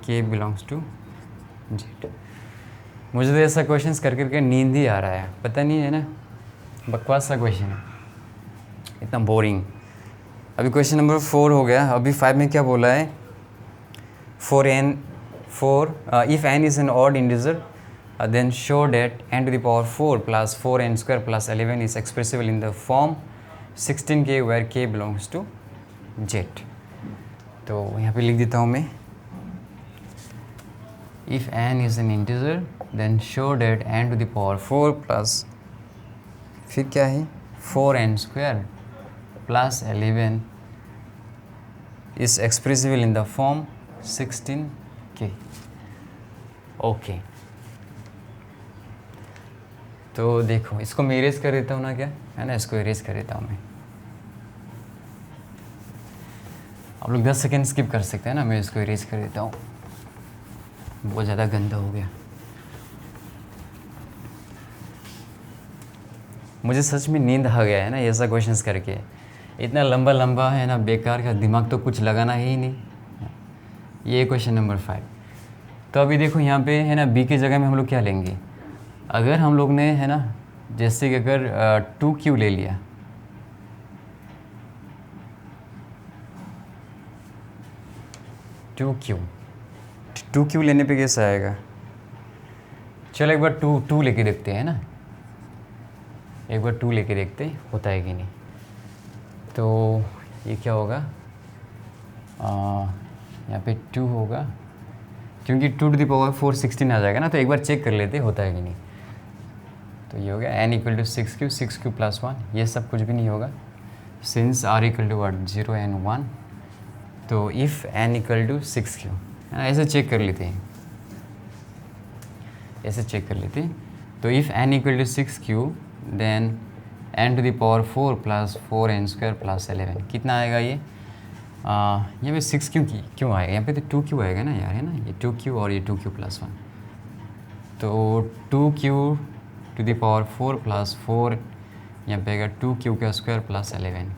S1: k belongs to Z। मुझे तो ऐसा क्वेश्चंस कर करके नींद ही आ रहा है, पता नहीं, है ना, बकवास सा क्वेश्चन है, इतना बोरिंग। अभी क्वेश्चन नंबर 4 हो गया, अभी 5 में क्या बोला है, if n is an odd integer then show that n to the power 4 plus 4n square plus 11 is expressible in the form 16k where k belongs to Z। तो यहाँ पे लिख देता हूँ मैं, if n is an integer then show that n to the power 4 plus, फिर क्या है 4n square plus 11 is expressible in the form 16k। Okay तो देखो इसको मैं इरेज कर देता हूँ ना, क्या है ना, इसको इरेज कर देता हूँ मैं, आप लोग 10 सेकेंड स्किप कर सकते हैं ना, मैं इसको इरेज कर देता हूँ, बहुत ज़्यादा गंदा हो गया। मुझे सच में नींद आ गया है ना ऐसा क्वेश्चंस करके, इतना लंबा लंबा है ना, बेकार का, दिमाग तो कुछ लगाना ही नहीं। ये क्वेश्चन नंबर 5। तो अभी देखो यहाँ पे है ना, बी की जगह में हम लोग क्या लेंगे, अगर हम लोग ने, है ना, जैसे कि अगर 2q ले लिया, टू क्यू लेने पे कैसा आएगा, चलो एक बार 2 लेके देखते हैं ना, एक बार 2 लेके देखते होता है कि नहीं। तो ये क्या होगा, यहाँ पे 2 होगा, क्योंकि 2 to the power 4 16 आ जाएगा ना, तो एक बार चेक कर लेते होता है कि नहीं। तो ये हो गया n equal to 6q plus 1, ये सब कुछ भी नहीं होगा, since r equal to what 0 and 1, तो if n equal to 6q, है ना, ऐसे चेक कर लेते हैं, ऐसे चेक कर लेते हैं। तो if n equal to 6q then n to the power 4 plus 4n square plus 11 कितना आएगा, ये यहाँ पे 6q क्यों आएगा, यहाँ पे तो 2q आएगा ना यार, है ना, ये 2q और ये 2q प्लस 1, तो 2q to the power 4 plus 4, यहाँ पे आएगा 2q का स्क्वायर प्लस 11,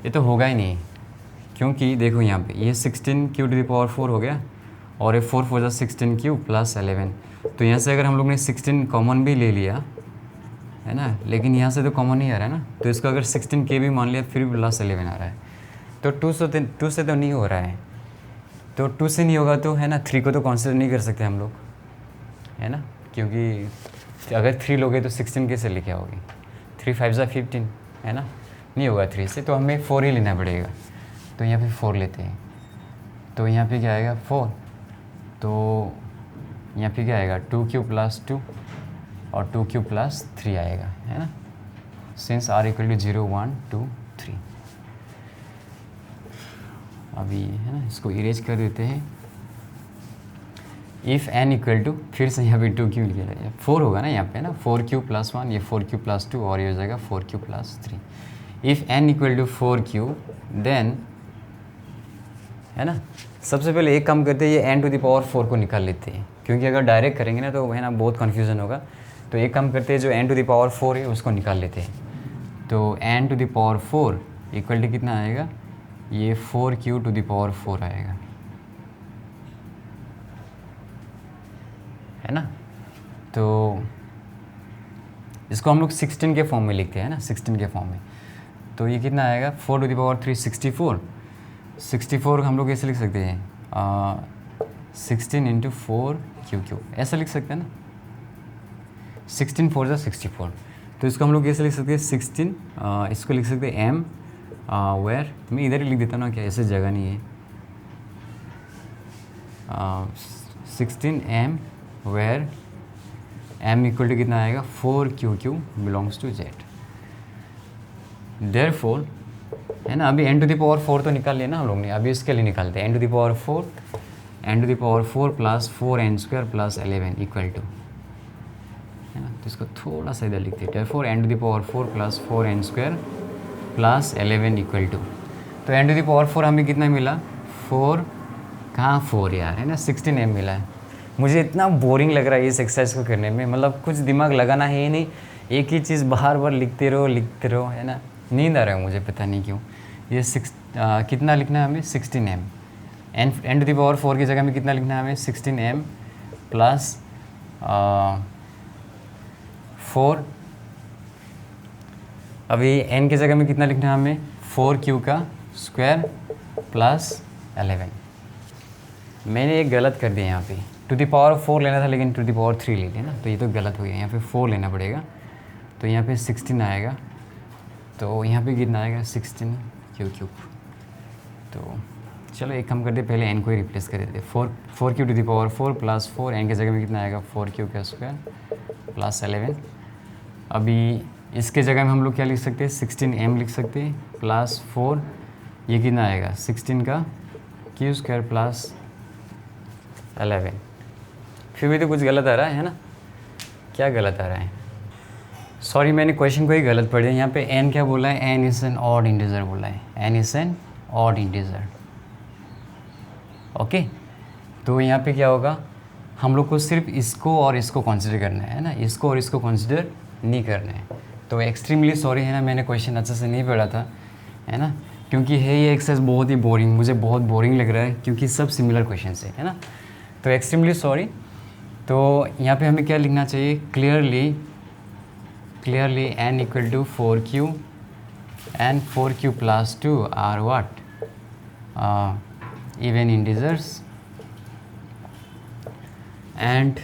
S1: ये तो होगा ही नहीं, क्योंकि देखो यहाँ पे ये 16q टू द पावर 4 हो गया, और ये 4 4 16q प्लस 11, तो यहाँ से अगर हम लोग ने 16 कॉमन भी ले लिया, है ना, लेकिन यहाँ से तो कॉमन नहीं आ रहा है ना, तो इसको अगर 16k भी मान लिया फिर भी प्लस 11 आ रहा है, तो 2 से तो नहीं हो रहा है, तो 2 से नहीं होगा तो, है ना, 3 को तो कंसिडर नहीं कर सकते हम लोग, है ना, क्योंकि अगर 3 लोगे तो 16 कैसे लिखे होगे? 3 5 ज़ा 15 है ना, नहीं होगा 3 से, तो हमें 4 ही लेना पड़ेगा। तो यहाँ पे 4 लेते हैं, तो यहाँ पे क्या आएगा 4, तो यहाँ पे क्या आएगा 2 क्यूब प्लस 2 और 2 क्यूब प्लस 3 आएगा, है ना, सिंस r इक्वल टू 0 1 2 3। अभी है ना इसको इरेज कर देते हैं। इफ़ n इक्वल टू, फिर से यहाँ पे 2 क्यूब लिखा जाएगा, 4 होगा ना यहाँ पे ना, 4 क्यूब प्लस 1, ये 4 क्यूब प्लस 2 और ये हो जाएगा 4 cube plus 3। If n equal to 4 cube then, है ना, सबसे पहले एक काम करते हैं, ये n टू द पावर 4 को निकाल लेते हैं, क्योंकि अगर डायरेक्ट करेंगे ना तो है ना बहुत कन्फ्यूज़न होगा। तो एक काम करते हैं, जो n टू द पावर 4 है उसको निकाल लेते हैं। तो n to the power 4 equal to कितना आएगा, ये 4 क्यू टू द पावर 4 आएगा, है ना। तो इसको हम लोग 16 के फॉर्म में लिखते हैं ना, 16 के फॉर्म में। तो ये कितना आएगा 4 टू द पावर 3 64। 64 हम लोग ऐसे लिख सकते हैं 16 इंटू 4 क्यू क्यू, ऐसा लिख सकते हैं ना, 16 4 ज़ा 64। तो इसको हम लोग कैसे लिख सकते हैं 16, इसको लिख सकते हैं m वेयर, मैं इधर ही लिख देता हूँ ना, क्या ऐसे जगह नहीं है, 16 m where m equal to कितना आएगा 4 q q belongs to z। Therefore, है ना, अभी n टू द पावर 4 तो निकाल लिया ना हम लोग ने, अभी इसके लिए निकालते हैं n to the power 4, n to the power 4 plus 4n square plus 11 equal to, है ना, तो इसको थोड़ा सा इधर लिखते हैं। Therefore n to the power 4 plus 4n square plus 11 equal to, तो n टू द पावर 4 हमें कितना मिला 4, कहाँ 4 यार, है ना, 16m मिला है। मुझे इतना बोरिंग लग रहा है इस एक्सरसाइज को करने में, मतलब कुछ दिमाग लगाना है ही नहीं, एक ही चीज़ बार बार लिखते रहो, है ना, नींद आ रहा है मुझे, पता नहीं क्यों। ये कितना लिखना है हमें 16m, n to the power 4 की जगह में कितना लिखना है हमें 16m प्लस 4, अभी n की जगह में कितना लिखना है हमें 4q का स्क्वायर प्लस 11। मैंने एक गलत कर दिया यहाँ पे, टू द पावर 4 लेना था लेकिन टू द पावर 3 ले लिया ना, तो ये तो गलत हो गया, यहाँ पे 4 लेना पड़ेगा। तो यहाँ पे 16 आएगा, तो यहाँ पे कितना आएगा 16 क्यू क्यूब। तो चलो एक काम करते, पहले n को ही रिप्लेस कर देते, 4 q to the power 4 plus 4, n की जगह में कितना आएगा 4 क्यू का स्क्वायर प्लस 11। अभी इसके जगह में हम लोग क्या लिख सकते हैं 16m लिख सकते हैं प्लस 4, ये कितना आएगा 16 का क्यू स्क्वायर प्लस 11। फिर भी तो कुछ गलत आ रहा है ना, क्या गलत आ रहा है, सॉरी मैंने क्वेश्चन को ही गलत पढ़ दिया। यहाँ पे n क्या बोला है, n is an odd integer बोला है, n is an odd integer, okay. तो यहाँ पे क्या होगा, हम लोग को सिर्फ इसको और इसको कंसिडर करना है ना, इसको और इसको कंसिडर नहीं करना है। तो एक्सट्रीमली सॉरी है ना, मैंने क्वेश्चन अच्छे से नहीं पढ़ा था, है ना, क्योंकि है ये एक्सरसाइज बहुत ही बोरिंग, मुझे बहुत बोरिंग लग रहा है क्योंकि सब सिमिलर क्वेश्चन है ना, तो एक्सट्रीमली सॉरी। तो यहाँ पे हमें क्या लिखना चाहिए, clearly n equal to 4q and 4q plus 2 are what, even integers, and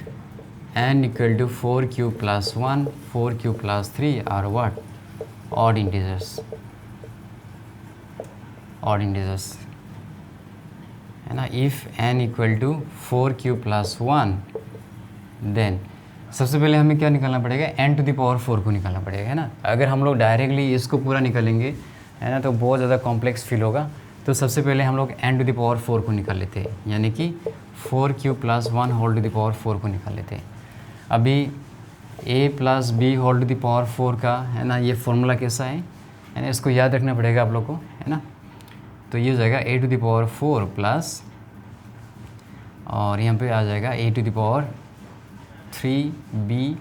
S1: n equal to 4q plus 1 4q plus 3 are what, odd integers, है ना। if n equal to 4q plus 1 then सबसे पहले हमें क्या निकालना पड़ेगा, n to the power 4 को निकालना पड़ेगा, है ना। अगर हम लोग डायरेक्टली इसको पूरा निकालेंगे, है ना, तो बहुत ज़्यादा कॉम्प्लेक्स फील होगा। तो सबसे पहले हम लोग n टू द पावर 4 को निकाल लेते हैं, यानी कि 4q plus 1 whole to the power 4 को निकाल लेते हैं। अभी a plus b whole to the power 4 का, है ना, ये फॉर्मूला कैसा है ना, इसको याद रखना पड़ेगा आप लोग को, है ना। तो ये हो जाएगा a to the power 4 plus, और यहाँ पे आ जाएगा a to the power 3b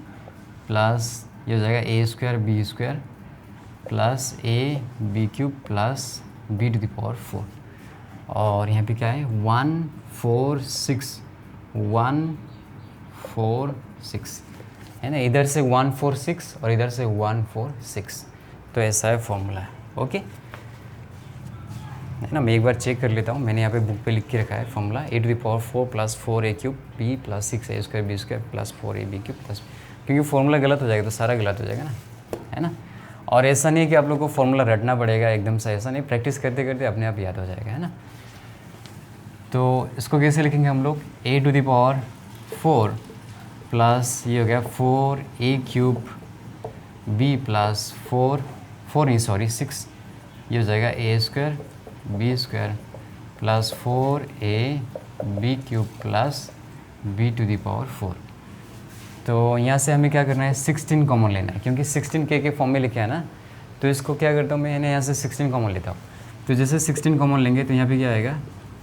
S1: plus, ये हो जाएगा a square b square plus a b cube plus b to the power 4, और यहाँ पे क्या है 1 4 6 है ना, इधर से 1 4 6 और इधर से 1 4 6, तो ऐसा है फॉर्मूला, ओके, है ना। मैं एक बार चेक कर लेता हूँ, मैंने यहाँ पे बुक पे लिख के रखा है formula, a to the power 4 plus 4a cube b plus 6a square b square plus 4ab cube plus, क्योंकि फॉर्मूला गलत हो जाएगा तो सारा गलत हो जाएगा ना, है ना। और ऐसा नहीं है कि आप लोग को फॉर्मूला रटना पड़ेगा एकदम से, ऐसा नहीं, प्रैक्टिस करते करते अपने आप याद हो जाएगा, है ना। तो इसको कैसे लिखेंगे हम लोग, a⁴ प्लस ये हो गया 4a³ b प्लस 6, ये हो जाएगा a² b² plus 4ab³ plus b⁴। तो यहाँ से हमें क्या करना है, 16 कॉमन लेना है, क्योंकि 16 के फॉर्म में लिखा है ना। तो इसको क्या करता हूँ मैं, यहाँ से 16 कॉमन लेता हूँ। तो जैसे 16 कॉमन लेंगे तो यहाँ पे क्या आएगा,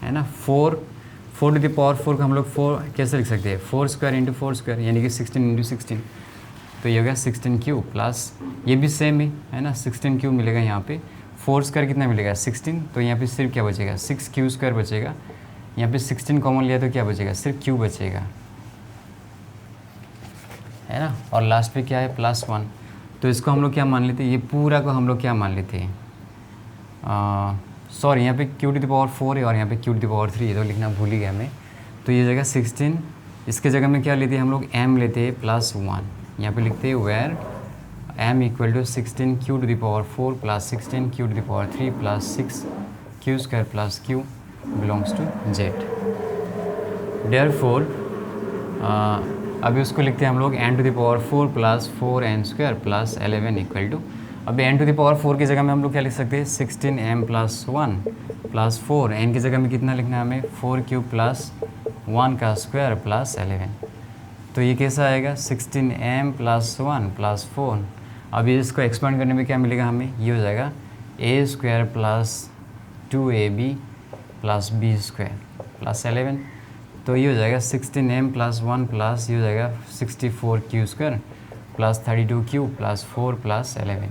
S1: है ना, 4⁴ का हम लोग 4 कैसे लिख सकते हैं, 4² × 4², यानी कि 16 × 16। तो ये हो गया 16³ प्लस ये भी सेम ही है ना, 16³ मिलेगा यहाँ पे। 4² कितना मिलेगा, 16। तो यहाँ पे सिर्फ क्या बचेगा, 6q² बचेगा। यहाँ पे 16 कॉमन लिया तो क्या बचेगा, सिर्फ q बचेगा, है ना। और लास्ट पे क्या है, +1। तो इसको हम लोग क्या मान लेते हैं, ये पूरा को हम लोग क्या मान लेते हैं, सॉरी यहाँ पे q⁴ है और यहाँ पे q⁴ है, तो लिखना भूल ही गया मैं। तो ये जगह 16, इसके जगह में क्या लेते हैं हम लोग, m लेते हैं +1। यहाँ पे लिखते हैं where m = 16 q⁴ plus 16 q⁴ plus 6q² plus q belongs to z। Therefore अभी उसको लिखते हैं हम लोग n⁴ प्लस 4n² प्लस 11 = अभी n⁴ की जगह में हम लोग क्या लिख सकते हैं, 16m + 1 प्लस 4, n की जगह में कितना लिखना है हमें, 4³ प्लस 1 का स्क्वायर प्लस 11। तो ये कैसा आएगा, 16m + 1 प्लस 4। अभी इसको एक्सपेंड करने में क्या मिलेगा हमें, ये हो जाएगा a² plus 2ab plus b² plus 11। तो ये हो जाएगा 16m + 1 प्लस ये हो जाएगा 64q² plus 32q plus 4 plus 11।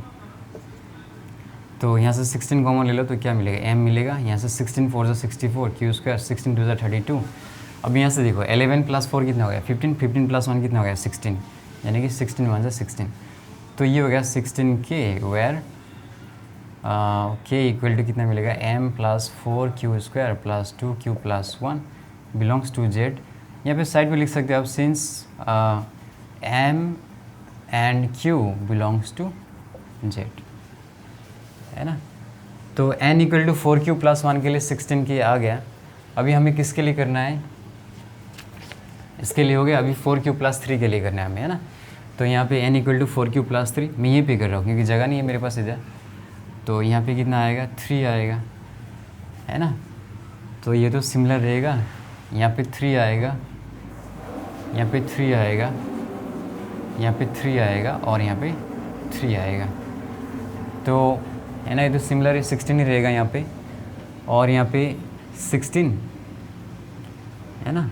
S1: तो यहाँ से 16 कॉमन ले लो तो क्या मिलेगा, m मिलेगा। यहाँ से 16 4 = 64, q², 16 2 = 32। अब यहाँ से देखो 11 + 4 कितना हो गया, 15, 15 + 1 कितना हो गया, 16, यानी कि 16 1 = 16। तो ये हो गया 16k, वेयर k = कितना मिलेगा, m + 4q² plus 2q plus 1 belongs to z। यहाँ पे साइड में लिख सकते हो आप, since m and q belongs to z, है ना। तो n = 4q प्लस 1 के लिए 16k आ गया। अभी हमें किसके लिए करना है, इसके लिए हो गया। अभी 4q प्लस 3 के लिए करना है हमें, है ना। तो यहाँ पे n = 4q प्लस 3, मैं यहीं पे कर रहा हूँ क्योंकि जगह नहीं है मेरे पास इधर। तो यहाँ पे कितना आएगा, 3 आएगा, है ना। तो ये तो सिमिलर रहेगा, यहाँ पे 3 आएगा, यहाँ पे 3 आएगा, यहाँ पे 3 आएगा और यहाँ पे 3 आएगा। तो है ना, ये तो सिमिलर है, 16 ही रहेगा यहाँ पे। और यहाँ पे 16 है ना,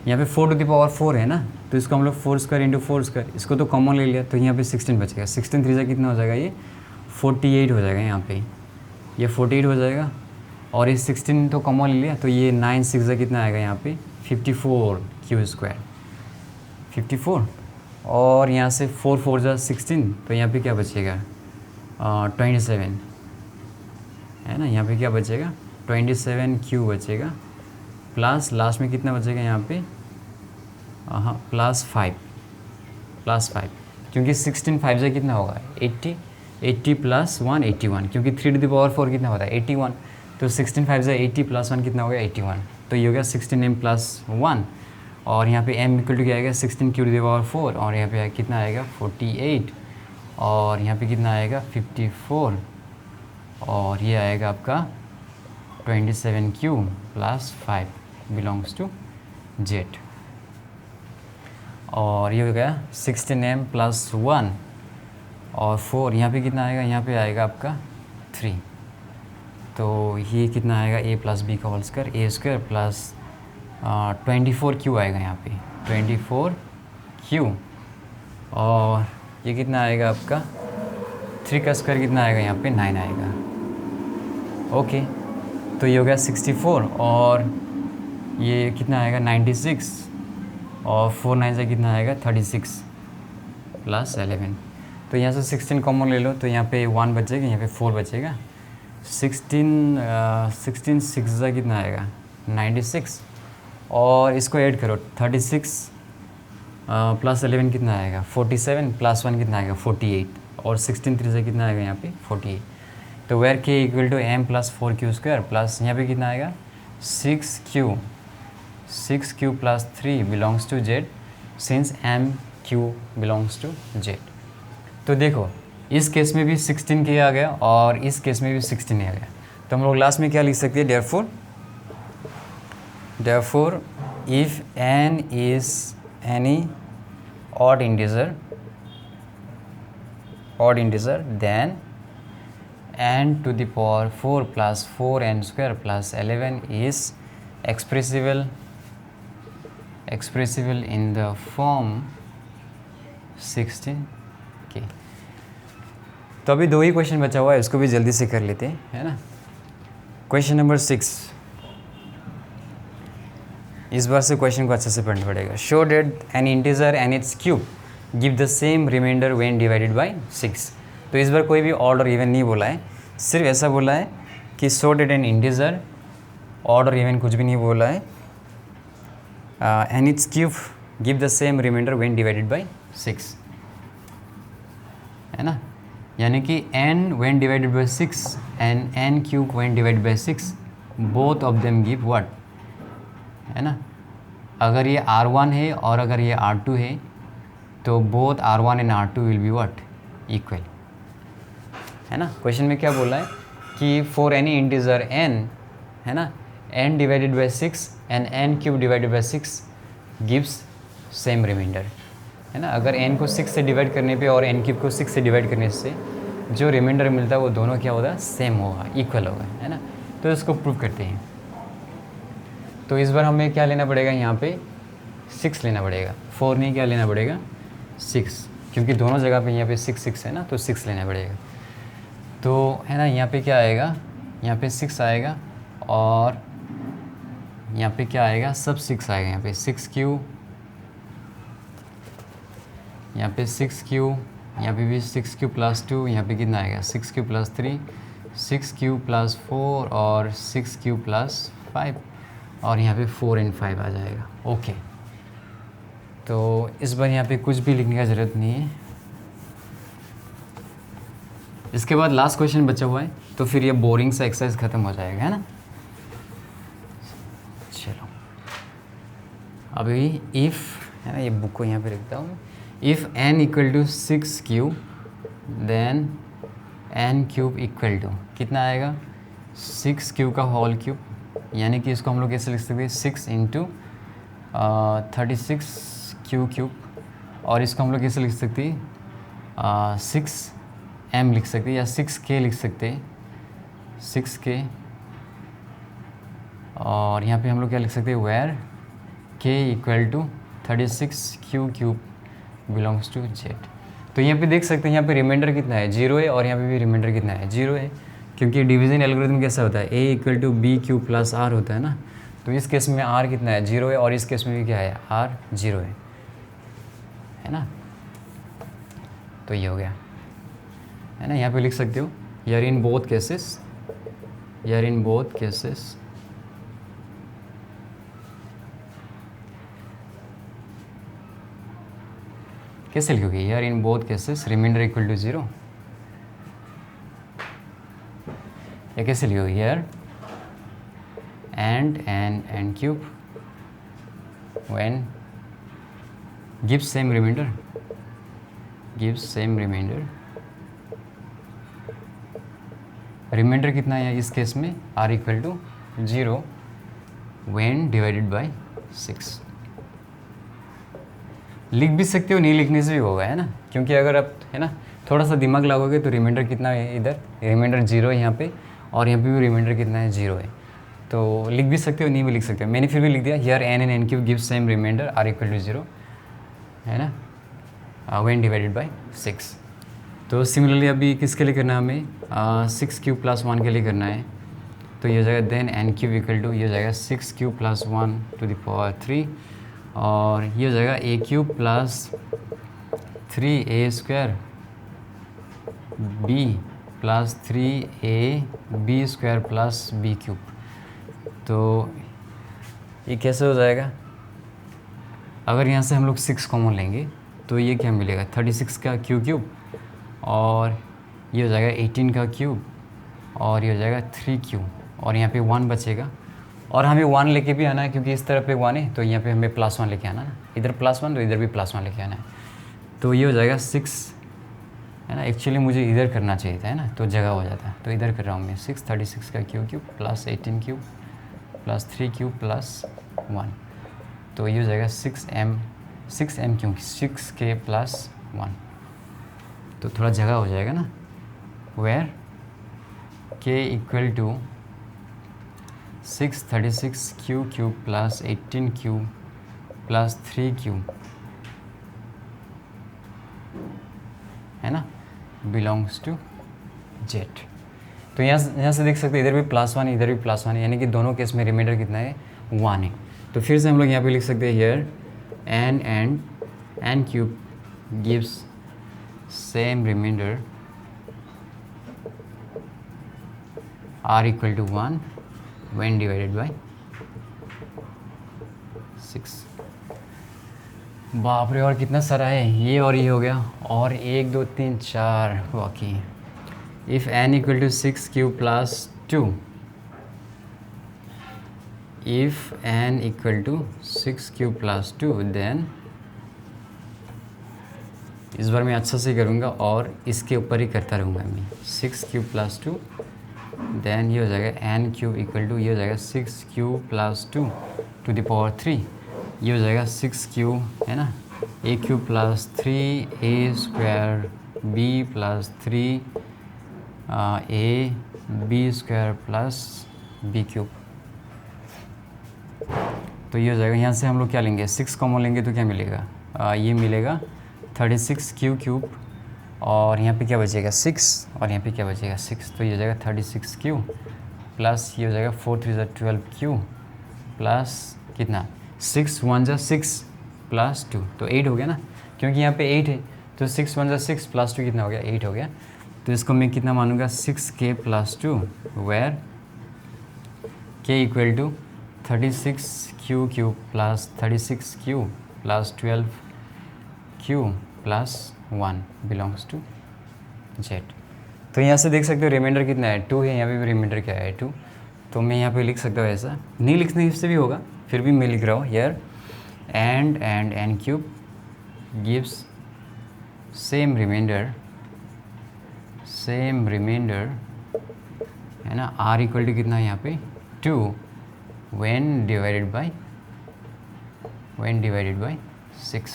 S1: यहाँ पे 4⁴ है ना, तो इसको हम लोग 4² × 4², इसको तो कॉमन ले लिया तो यहाँ पे 16 बचेगा। 16 3 × कितना हो जाएगा, ये 48 हो जाएगा, यहाँ पे ये 48 हो जाएगा। और ये 16 तो कॉमन ले लिया तो ये 9 6 × कितना आएगा, यहाँ पे 54q², 54। और यहाँ से 4 4 = 16, तो यहाँ पे क्या बचेगा, 27, है ना। यहाँ पे क्या बचेगा, 27q बचेगा, प्लस लास्ट में कितना बचेगा यहाँ पे, हाँ +5, क्योंकि 16 5 से कितना होगा, 80, 80 + 1 81, क्योंकि 3⁴ कितना होता है, 81। तो 16 5 से 80 + 1 कितना हो गया, 81। तो ये हो गया 16m + 1। और यहाँ पे m = क्या आएगा, 16q⁴, और यहाँ पे कितना आएगा, 48, और यहाँ पे कितना आएगा, 54, और ये आएगा आपका 27q + 5 बिलोंग्स टू z। और ये हो गया 16m + 1 और 4, यहाँ पे कितना आएगा, यहाँ पे आएगा आपका 3। तो ये कितना आएगा, a + b का whole square, a² plus 24q आएगा यहाँ पे, 24q। और ये कितना आएगा आपका, 3 का स्क्वायर कितना आएगा, यहाँ पे 9 आएगा। ओके, तो ये हो गया 64, और ये कितना आएगा, 96, और 4 9 से कितना आएगा, 36 + 11। तो यहाँ से 16 कॉमन ले लो तो यहाँ पे 1 बचेगा, यहाँ पे 4 बचेगा। 16 6 से कितना आएगा, 96, और इसको ऐड करो, 36 प्लस 11 कितना आएगा 47, प्लस 1 कितना आएगा 48, और 16 3 से कितना आएगा यहाँ पे 48। तो where k equal to m plus 4 q square plus यहाँ पे कितना आएगा 6 q plus 3 belongs to z since m q belongs to z. तो देखो इस केस में भी 16 किया गया और इस केस में भी 16 किया गया। तो हम लोग लास्ट में क्या लिख सकते हैं, therefore if n is any odd integer then n to the power 4 plus 4n square plus 11 is expressible in the form 16 के। तो अभी 2 ही क्वेश्चन बचा हुआ है, इसको भी जल्दी से कर लेते हैं, है ना। क्वेश्चन नंबर 6, इस बार से क्वेश्चन को अच्छे से पढ़ना पड़ेगा। Show that an integer and its cube give the same remainder when divided by 6। तो इस बार कोई भी ऑड और इवन नहीं बोला है, सिर्फ ऐसा बोला है कि show that an integer, odd और इवन कुछ भी नहीं बोला है, and its cube give the same remainder when divided by 6, है ना। यानी कि n when divided by 6 and n cube when divided by 6 both of them give what, है ना। अगर ये R1 है और अगर ये R2 है तो both R1 and R2 will be what, equal, है ना। क्वेश्चन में क्या बोला है कि फॉर एनी इंटीजर n, है ना, n divided by 6 and n cube divided by 6 gives same remainder, है ना। अगर n को 6 से डिवाइड करने पे और n क्यूब को 6 से डिवाइड करने से जो रिमाइंडर मिलता है वो दोनों क्या होगा, सेम होगा, इक्वल होगा, है ना। तो इसको प्रूव करते हैं। तो इस बार हमें क्या लेना पड़ेगा, यहाँ पे 6 लेना पड़ेगा, 4 नहीं, क्या लेना पड़ेगा 6, क्योंकि दोनों जगह पे यहाँ पे 6 6 है ना, तो 6 लेना पड़ेगा। तो है ना, यहाँ पे क्या आएगा, यहाँ पे 6 आएगा और यहाँ पे क्या आएगा, सब 6 आएगा। यहाँ पे 6 यहाँ पे 6 यहाँ पे भी 6 प्लस 2, यहाँ पे कितना आएगा 6 प्लस 3, 6 प्लस 4 और 6 प्लस 5, और यहाँ पे 4 और 5 आ जाएगा। ओके, तो इस बार यहाँ पे कुछ भी लिखने का ज़रूरत नहीं है। इसके बाद लास्ट क्वेश्चन बचा हुआ है, तो फिर ये बोरिंग सा एक्सरसाइज ख़त्म हो जाएगा, है ना। चलो अभी इफ़, है ना, ये बुक को यहाँ पे रखता हूँ। If n equal to 6 then n cube equal to कितना आएगा, 6 का होल क्यूब, यानी कि इसको हम लोग कैसे लिख सकते हैं, 6 इंटू 36 क्यूब, और इसको हम लोग कैसे लिख सकते हैं, 6m लिख सकते हैं या 6k लिख सकते हैं, 6k, और यहाँ पे हम लोग क्या लिख सकते हैं, where k equal to 36 cube belongs to z. तो यहाँ पे देख सकते हैं, यहाँ पे रिमाइंडर कितना है, 0 है, और यहाँ पे भी रिमाइंडर कितना है, 0 है, क्योंकि डिवीजन एल्गोरिथम कैसा होता है, a equal to b q plus r होता है ना। तो इस केस में r कितना है, 0 है, और इस केस में भी क्या है, r 0 है ना। तो ये हो गया, है ना। यहाँ पे लिख सकते हो, यार इन बोथ केसेस कैसे लिखोगे, यार in both cases remainder equal to 0, या कैसे लिखोगे, यार and cube when gives same remainder, remainder कितना है इस केस में, r equal to 0 when divided by 6। लिख भी सकते हो, नहीं लिखने से भी होगा, है ना, क्योंकि अगर आप, है ना, थोड़ा सा दिमाग लगाओगे तो रिमाइंडर कितना है, इधर रिमाइंडर 0 है यहाँ पे, और यहाँ पे भी रिमाइंडर कितना है, 0 है। तो लिख भी सकते हो, नहीं भी लिख सकते हो, मैंने फिर भी लिख दिया, here n and n cube give same remainder r equal to 0, है ना, व्हेन डिवाइडेड बाय 6। तो सिमिलरली अभी किसके लिए करना है हमें, 6 प्लस 1 के लिए करना है। तो ये हो जाएगा then n cube equal to, ये हो जाएगा 6 प्लस 1 टू द पावर 3, और ये हो जाएगा a cube plus 3a square b plus 3ab square plus b cube. तो ये कैसे हो जाएगा, अगर यहाँ से हम लोग 6 कॉमन लेंगे तो ये क्या मिलेगा, 36 का क्यूब और ये हो जाएगा 18 का क्यूब और ये हो जाएगा 3 क्यूब और यहाँ पे 1 बचेगा और हमें 1 लेके भी आना है क्योंकि इस तरफ पे 1 है तो यहाँ पे हमें +1 लेके आना ना, इधर +1 तो इधर भी +1 लेके आना है। तो ये हो जाएगा 6 है ना, एक्चुअली मुझे इधर करना चाहिए था है ना, तो जगह हो जाता है, तो इधर कर रहा हूँ मैं 6, 36 का cube plus 18 cube plus 3 cube plus 1, तो ये हो जाएगा 6m क्योंकि 6k प्लस 1, तो थोड़ा जगह हो जाएगा ना, where k equal to 636 cube plus 18 cube plus 3 cube है ना, बिलोंग्स टू जेड। तो यहाँ से देख सकते हैं इधर भी +1 इधर भी +1 यानी कि दोनों केस में रिमाइंडर कितना है, 1 है। तो फिर से हम लोग यहाँ पे लिख सकते हैं here n cube gives same remainder r equal to 1 when divided by 6। बाप रे, और कितना सारा है, ये और ये हो गया और 1 2 3 4 बाकी। If n equal to 6 cube plus 2, if n equal to 6 cube plus 2 then, इस बार मैं अच्छा से करूँगा और इसके ऊपर ही करता रहूँगा मैं, 6 क्यूब प्लस 2 देन ये हो जाएगा n क्यूब इक्वल टू, ये हो जाएगा 6 cube plus 2 to the power 3, ये हो जाएगा 6 क्यूब है ना, a cube plus 3a square b plus 3 a b square plus b cube. तो ये हो जाएगा, यहाँ से हम लोग क्या लेंगे, 6 कॉमन लेंगे तो क्या मिलेगा, ये मिलेगा 36 क्यूब और यहाँ पे क्या बचेगा 6 और यहाँ पे क्या बचेगा 6, तो ये हो जाएगा 36 क्यूब प्लस ये हो जाएगा 4 3 12 क्यूब प्लस कितना 6 1 6 प्लस 2, तो 8 हो गया ना, क्योंकि यहाँ पे 8 है तो 6 1 6 प्लस 2 कितना हो गया 8 हो गया। तो इसको मैं कितना मानूंगा 6k plus 2 where k equal to 36 cube plus 36 cube plus 12 cube plus 1 belongs to z. तो यहाँ से देख सकते हो रिमाइंडर कितना है 2 है, यहाँ पे भी रिमाइंडर क्या है 2, तो मैं यहाँ पे लिख सकता हूँ ऐसा, नहीं लिखने से भी होगा फिर भी मैं लिख रहा हूँ here and n cube gives same remainder है ना, r इक्वल टू कितना है यहाँ पे 2 when डिवाइडेड बाई 6।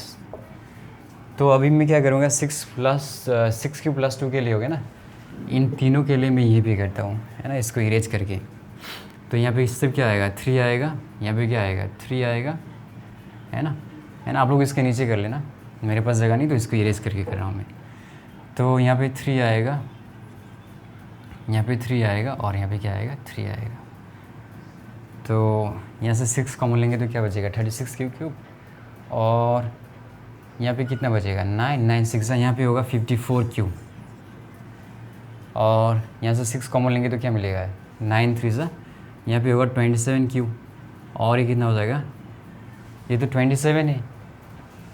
S1: तो अभी मैं क्या करूँगा 6 क्यूब प्लस 2 के लिए हो गया ना, इन तीनों के लिए मैं ये भी करता हूँ है ना, इसको इरेज करके। तो यहाँ पे इससे क्या आएगा 3 आएगा, यहाँ पे क्या आएगा 3 आएगा है ना, आप लोग इसके नीचे कर लेना, मेरे पास जगह नहीं तो इसको इरेज करके कर रहा हूँ मैं। तो यहाँ पे 3 आएगा, यहाँ पे 3 आएगा और यहाँ पे क्या आएगा 3 आएगा। तो यहाँ से 6 कॉमन लेंगे तो क्या बचेगा 36 क्यूब और यहाँ पे कितना बचेगा 9 6 यहाँ पे होगा 54 क्यूब और यहाँ से 6 कॉमन लेंगे तो क्या मिलेगा 9 3 यहाँ पे होगा 27 क्यूब और ये कितना हो जाएगा, ये तो 27 है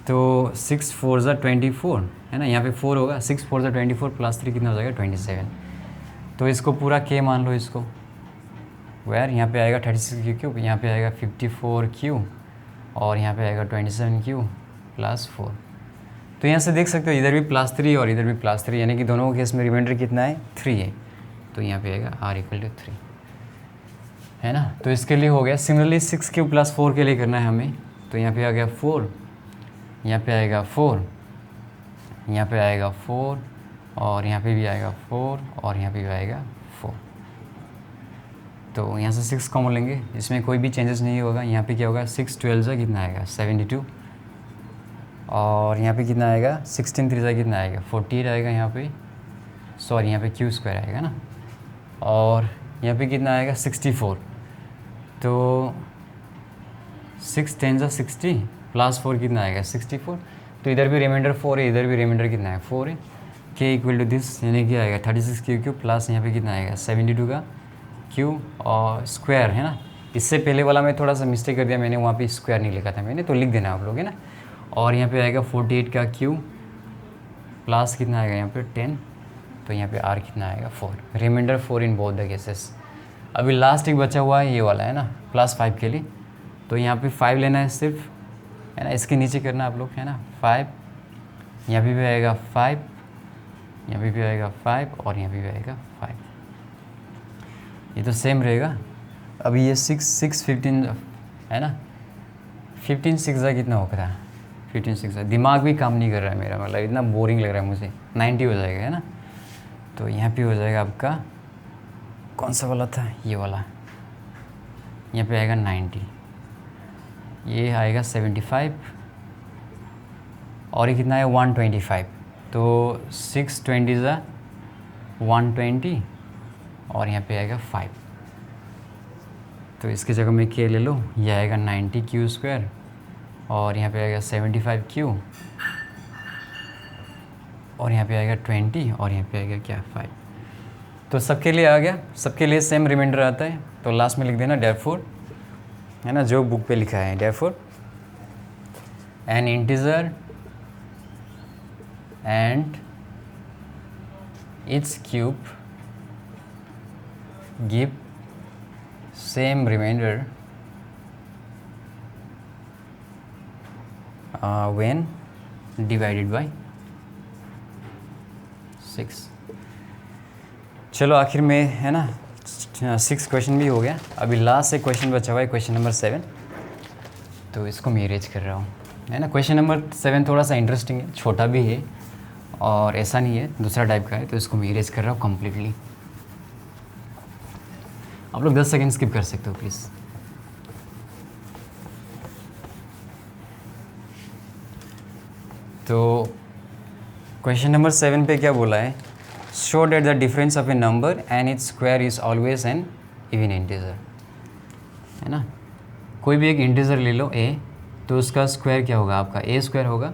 S1: तो 6 4 24 है ना, यहाँ पे 4 होगा, 6 4 24 प्लस 3 कितना हो जाएगा 27। तो इसको पूरा k मान लो इसको, वेयर यहाँ पे आएगा 36 क्यूब, यहाँ पे आएगा 54 क्यूब और यहाँ पे आएगा 27 क्यूब प्लस 4। तो यहाँ से देख सकते हो इधर भी +3 और इधर भी +3 यानी कि दोनों केस में रिमाइंडर कितना है 3 है, तो यहाँ पे आएगा r इक्वल टू 3 है ना। तो इसके लिए हो गया। सिमिलरली 6 क्यूब प्लस 4 के लिए करना है हमें, तो यहाँ पे आ गया 4, यहाँ पे आएगा 4, यहाँ पे आएगा 4 और यहाँ पे भी आएगा 4 और यहाँ पे भी आएगा 4। तो यहाँ से 6 कॉमन लेंगे, इसमें कोई भी चेंजेस नहीं होगा। यहाँ पे क्या होगा 6 12 से कितना आएगा 72 और यहाँ पे कितना आएगा 16 3 से कितना आएगा 48 आएगा यहाँ पे, सॉरी यहाँ पे क्यू स्क्वायर आएगा ना, और यहाँ पे कितना आएगा 64। तो 6 10 से 60 प्लस 4 कितना आएगा 64। तो इधर भी रिमाइंडर 4 है, इधर भी रिमाइंडर कितना है 4 है। k इक्वल टू दिस यानी कि आएगा 36 क्यू प्लस यहाँ पे कितना आएगा 72 का क्यू और स्क्वायर है ना, इससे पहले वाला मैं थोड़ा सा मिस्टेक कर दिया, मैंने वहाँ पे स्क्वायर नहीं लिखा था मैंने, तो लिख देना आप लोग है ना। और यहाँ पे आएगा 48 का क्यू प्लस कितना आएगा यहाँ पे 10, तो यहाँ पे आर कितना आएगा 4, remainder 4 in both the cases. अभी लास्ट एक बचा हुआ है ये वाला है ना +5 के लिए, तो यहाँ पे 5 लेना है सिर्फ है ना, इसके नीचे करना आप लोग है ना 5, यहाँ पे भी आएगा 5, यहाँ पे भी आएगा 5 और यहाँ पे भी आएगा 5, ये तो सेम रहेगा। अभी ये 6 6 15 है ना, 15 6 कितना होगा, 15 6 दिमाग भी काम नहीं कर रहा है मेरा, मतलब इतना बोरिंग लग रहा है मुझे। 90 हो जाएगा है ना, तो यहाँ पे हो जाएगा आपका कौन सा वाला था, ये वाला, यहाँ पे आएगा 90, ये आएगा 75 और ये कितना है 125, तो 6 20 120 और यहाँ पे आएगा 5, तो इसकी जगह में के ले लो, ये आएगा 90 क्यू स्क्वायर और यहाँ पे आएगा 75 क्यू और यहाँ पे आएगा 20 और यहाँ पे आएगा क्या 5। तो सबके लिए आ गया, सबके लिए सेम रिमाइंडर आता है, तो लास्ट में लिख देना therefore है ना, जो बुक पे लिखा है therefore an integer and its cube give same remainder when divided by 6। चलो आखिर में है ना 6 क्वेश्चन भी हो गया, अभी लास्ट एक क्वेश्चन बचा हुआ है, क्वेश्चन नंबर 7, तो इसको मैं इरेज कर रहा हूँ है ना। क्वेश्चन नंबर 7 थोड़ा सा इंटरेस्टिंग है, छोटा भी है और ऐसा नहीं है दूसरा टाइप का है, तो इसको मैं इरेज कर रहा हूँ कम्प्लीटली। आप लोग 10 सेकेंड स्किप कर सकते हो प्लीज़। तो क्वेश्चन नंबर 7 पे क्या बोला है, show that the difference of a number and its square is always an even integer है ना। कोई भी एक इंटीजर ले लो a, तो उसका स्क्वायर क्या होगा आपका a स्क्वायर होगा।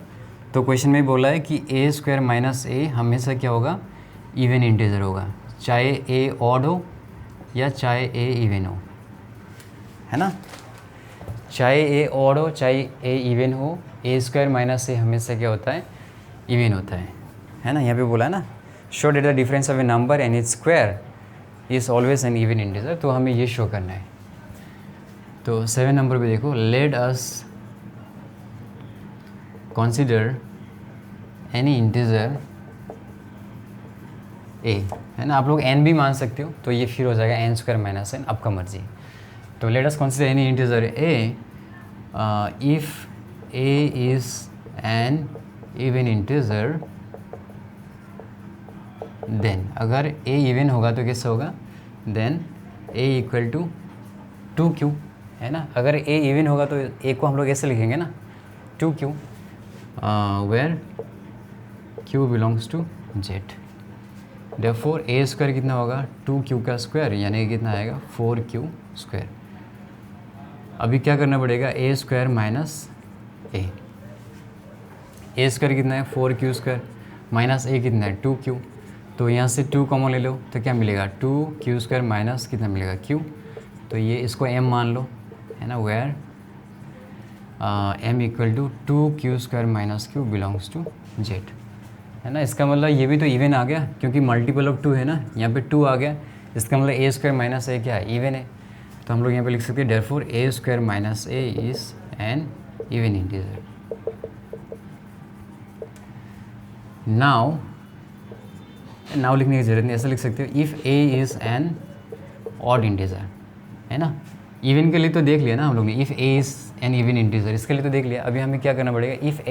S1: तो क्वेश्चन में बोला है कि a स्क्वायर माइनस a हमेशा क्या होगा, इवन इंटीजर होगा, चाहे a ऑड हो या चाहे a इवन हो है ना, चाहे a ऑड हो चाहे a इवन हो, a स्क्वायर माइनस a हमेशा क्या होता है, इवन होता है ना। यहाँ पे बोला है ना, show that the difference of a number and its square is always an even integer, तो हमें ये शो करना है। तो 7 नंबर पे देखो, late us consider any integer a है ना, आप लोग n भी मान सकते हो, तो ये फिर हो जाएगा n स्क्वायर माइनस n, आपका मर्जी। तो let us consider any integer a if a is an even integer, then अगर a इवन होगा तो कैसे होगा, then a equal to 2q है ना। अगर a इवन होगा तो a को हम लोग ऐसे लिखेंगे ना 2q, where q belongs to z। therefore a square कितना होगा 2q का स्क्वायर, यानी कितना आएगा 4q स्क्वायर। अभी क्या करना पड़ेगा, a square minus a square कितना है 4q स्क्वायर माइनस a कितना है 2q, तो यहाँ से 2 कॉमन ले लो तो क्या मिलेगा 2q स्क्वायर माइनस कितना मिलेगा q, तो ये इसको m मान लो है ना, where m equal to 2q square minus q belongs to z है ना। इसका मतलब ये भी तो इवन आ गया, क्योंकि मल्टीपल ऑफ 2 है ना, यहाँ पे 2 आ गया, इसका मतलब a स्क्वायर माइनस a क्या है, इवन है। तो हम लोग यहाँ पे लिख सकते हैं therefore a square minus a is N even integer. Now लिखने की ज़रूरत नहीं, ऐसा लिख सकते हो if a is an odd integer है ना। इवन के लिए तो देख लिया ना हम लोग ने, if a is N even integer, इसके लिए तो देख लिया। अभी हमें क्या करना पड़ेगा, if a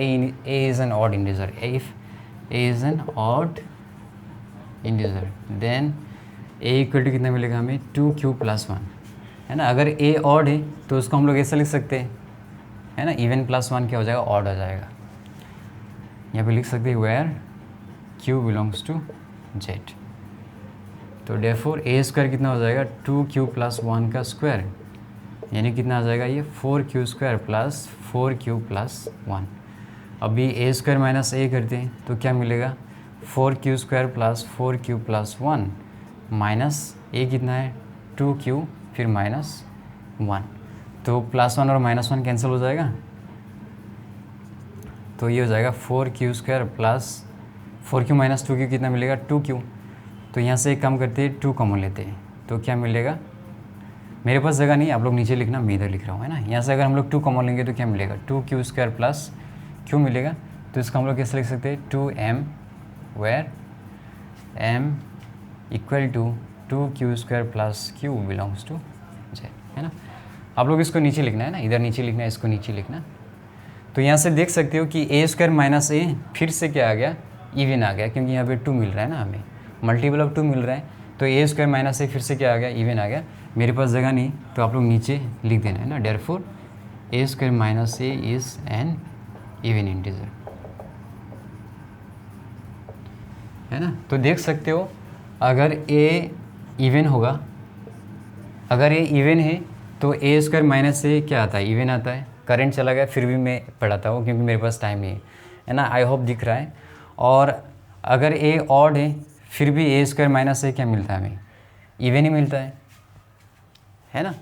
S1: is an odd integer, if a is an odd integer, then a equal to कितना मिलेगा हमें 2q प्लस 1 है ना। अगर a ऑड है तो उसको हम लोग ऐसा लिख सकते हैं है ना, इवन प्लस 1 क्या हो जाएगा, ऑड हो जाएगा। यहाँ पे लिख सकते हैं where q belongs to z। तो therefore a स्क्वायर कितना हो जाएगा 2q प्लस 1 का स्क्वायर, यानी कितना आ जाएगा ये 4q square plus 4q plus 1। अभी a स्क्वायर माइनस a करते हैं तो क्या मिलेगा 4q square plus 4q plus 1 minus a कितना है 2q फिर माइनस 1, तो +1 और -1 कैंसिल हो जाएगा, तो ये हो जाएगा 4q² प्लस 4q - 2q कितना मिलेगा 2q। तो यहाँ से एक काम करते हैं 2 कॉमन लेते हैं, तो क्या मिलेगा, मेरे पास जगह नहीं, आप लोग नीचे लिखना, मैं इधर लिख रहा हूँ, है ना। यहाँ से अगर हम लोग 2 कॉमन लेंगे तो क्या मिलेगा 2q² प्लस q मिलेगा। तो इसको हम लोग कैसे लिख सकते हैं 2m where m equal to 2q² plus q belongs to z, है ना। आप लोग इसको नीचे लिखना है ना, इधर नीचे लिखना है, इसको नीचे लिखना। तो यहाँ से देख सकते हो कि a² - a फिर से क्या आ गया, इवन आ गया, क्योंकि यहाँ पे 2 मिल रहा है ना, हमें मल्टीपल ऑफ 2 मिल रहा है, तो a² - a फिर से क्या आ गया, इवन आ गया। मेरे पास जगह नहीं, तो आप लोग नीचे लिख देना है ना, therefore a² - a is N even integer, है ना। तो देख सकते हो अगर a इवन होगा, अगर a इवन है तो a² - a क्या आता है, इवन आता है। करंट चला गया फिर भी मैं पढ़ाता हूँ क्योंकि मेरे पास टाइम नहीं है ना, आई होप दिख रहा है। और अगर a ऑड है फिर भी a² - a क्या मिलता है, हमें इवन ही मिलता है ना।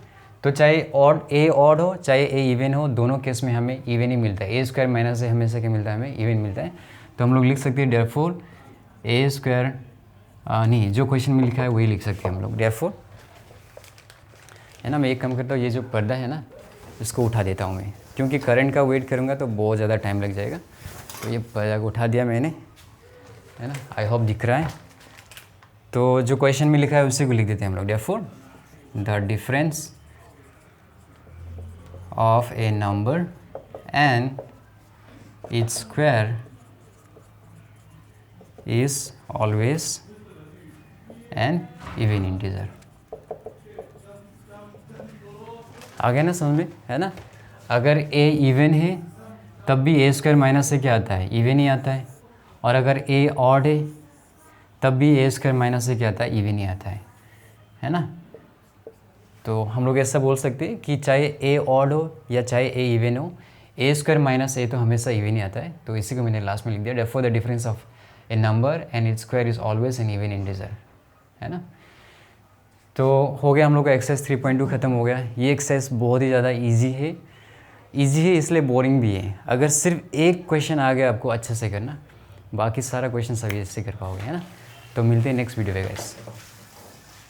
S1: तो चाहे a ऑड हो चाहे a इवन हो, दोनों केस में हमें इवन ही मिलता है। a² - a हमेशा क्या मिलता है, हमें इवन मिलता है। तो हम लोग लिख सकते हैं देयरफॉर a², नहीं, जो क्वेश्चन में लिखा है वही लिख सकते हैं हम लोग, देयरफॉर, है ना। मैं एक काम करता हूँ, ये जो पर्दा है ना इसको उठा देता हूँ मैं, क्योंकि करंट का वेट करूँगा तो बहुत ज़्यादा टाइम लग जाएगा। तो ये पर्दा को उठा दिया मैंने, है ना, आई होप दिख रहा है। तो जो क्वेश्चन में लिखा है उसी को लिख देते हैं हम लोग, therefore the difference of a number and its square is always an even integer. आ गया ना समझ में, है ना। अगर a इवन है तब भी a² - a क्या आता है, इवन ही आता है। और अगर a ऑड है तब भी a² - a क्या आता है, इवन ही आता है ना। तो हम लोग ऐसा बोल सकते हैं कि चाहे a ऑड हो या चाहे a इवन हो, a² - a तो हमेशा इवन ही आता है। तो इसी को मैंने लास्ट में लिख दिया, therefore the difference of a number and its square is always an even integer, है ना। तो हो गया हम लोग का एक्सरसाइज 3.2 ख़त्म हो गया। ये एक्सरसाइज बहुत ही ज़्यादा इजी है इसलिए बोरिंग भी है। अगर सिर्फ एक क्वेश्चन आ गया आपको अच्छे से करना, बाकी सारा क्वेश्चन सभी ऐसे कर पाओगे, है ना। तो मिलते हैं नेक्स्ट वीडियो में गाइस।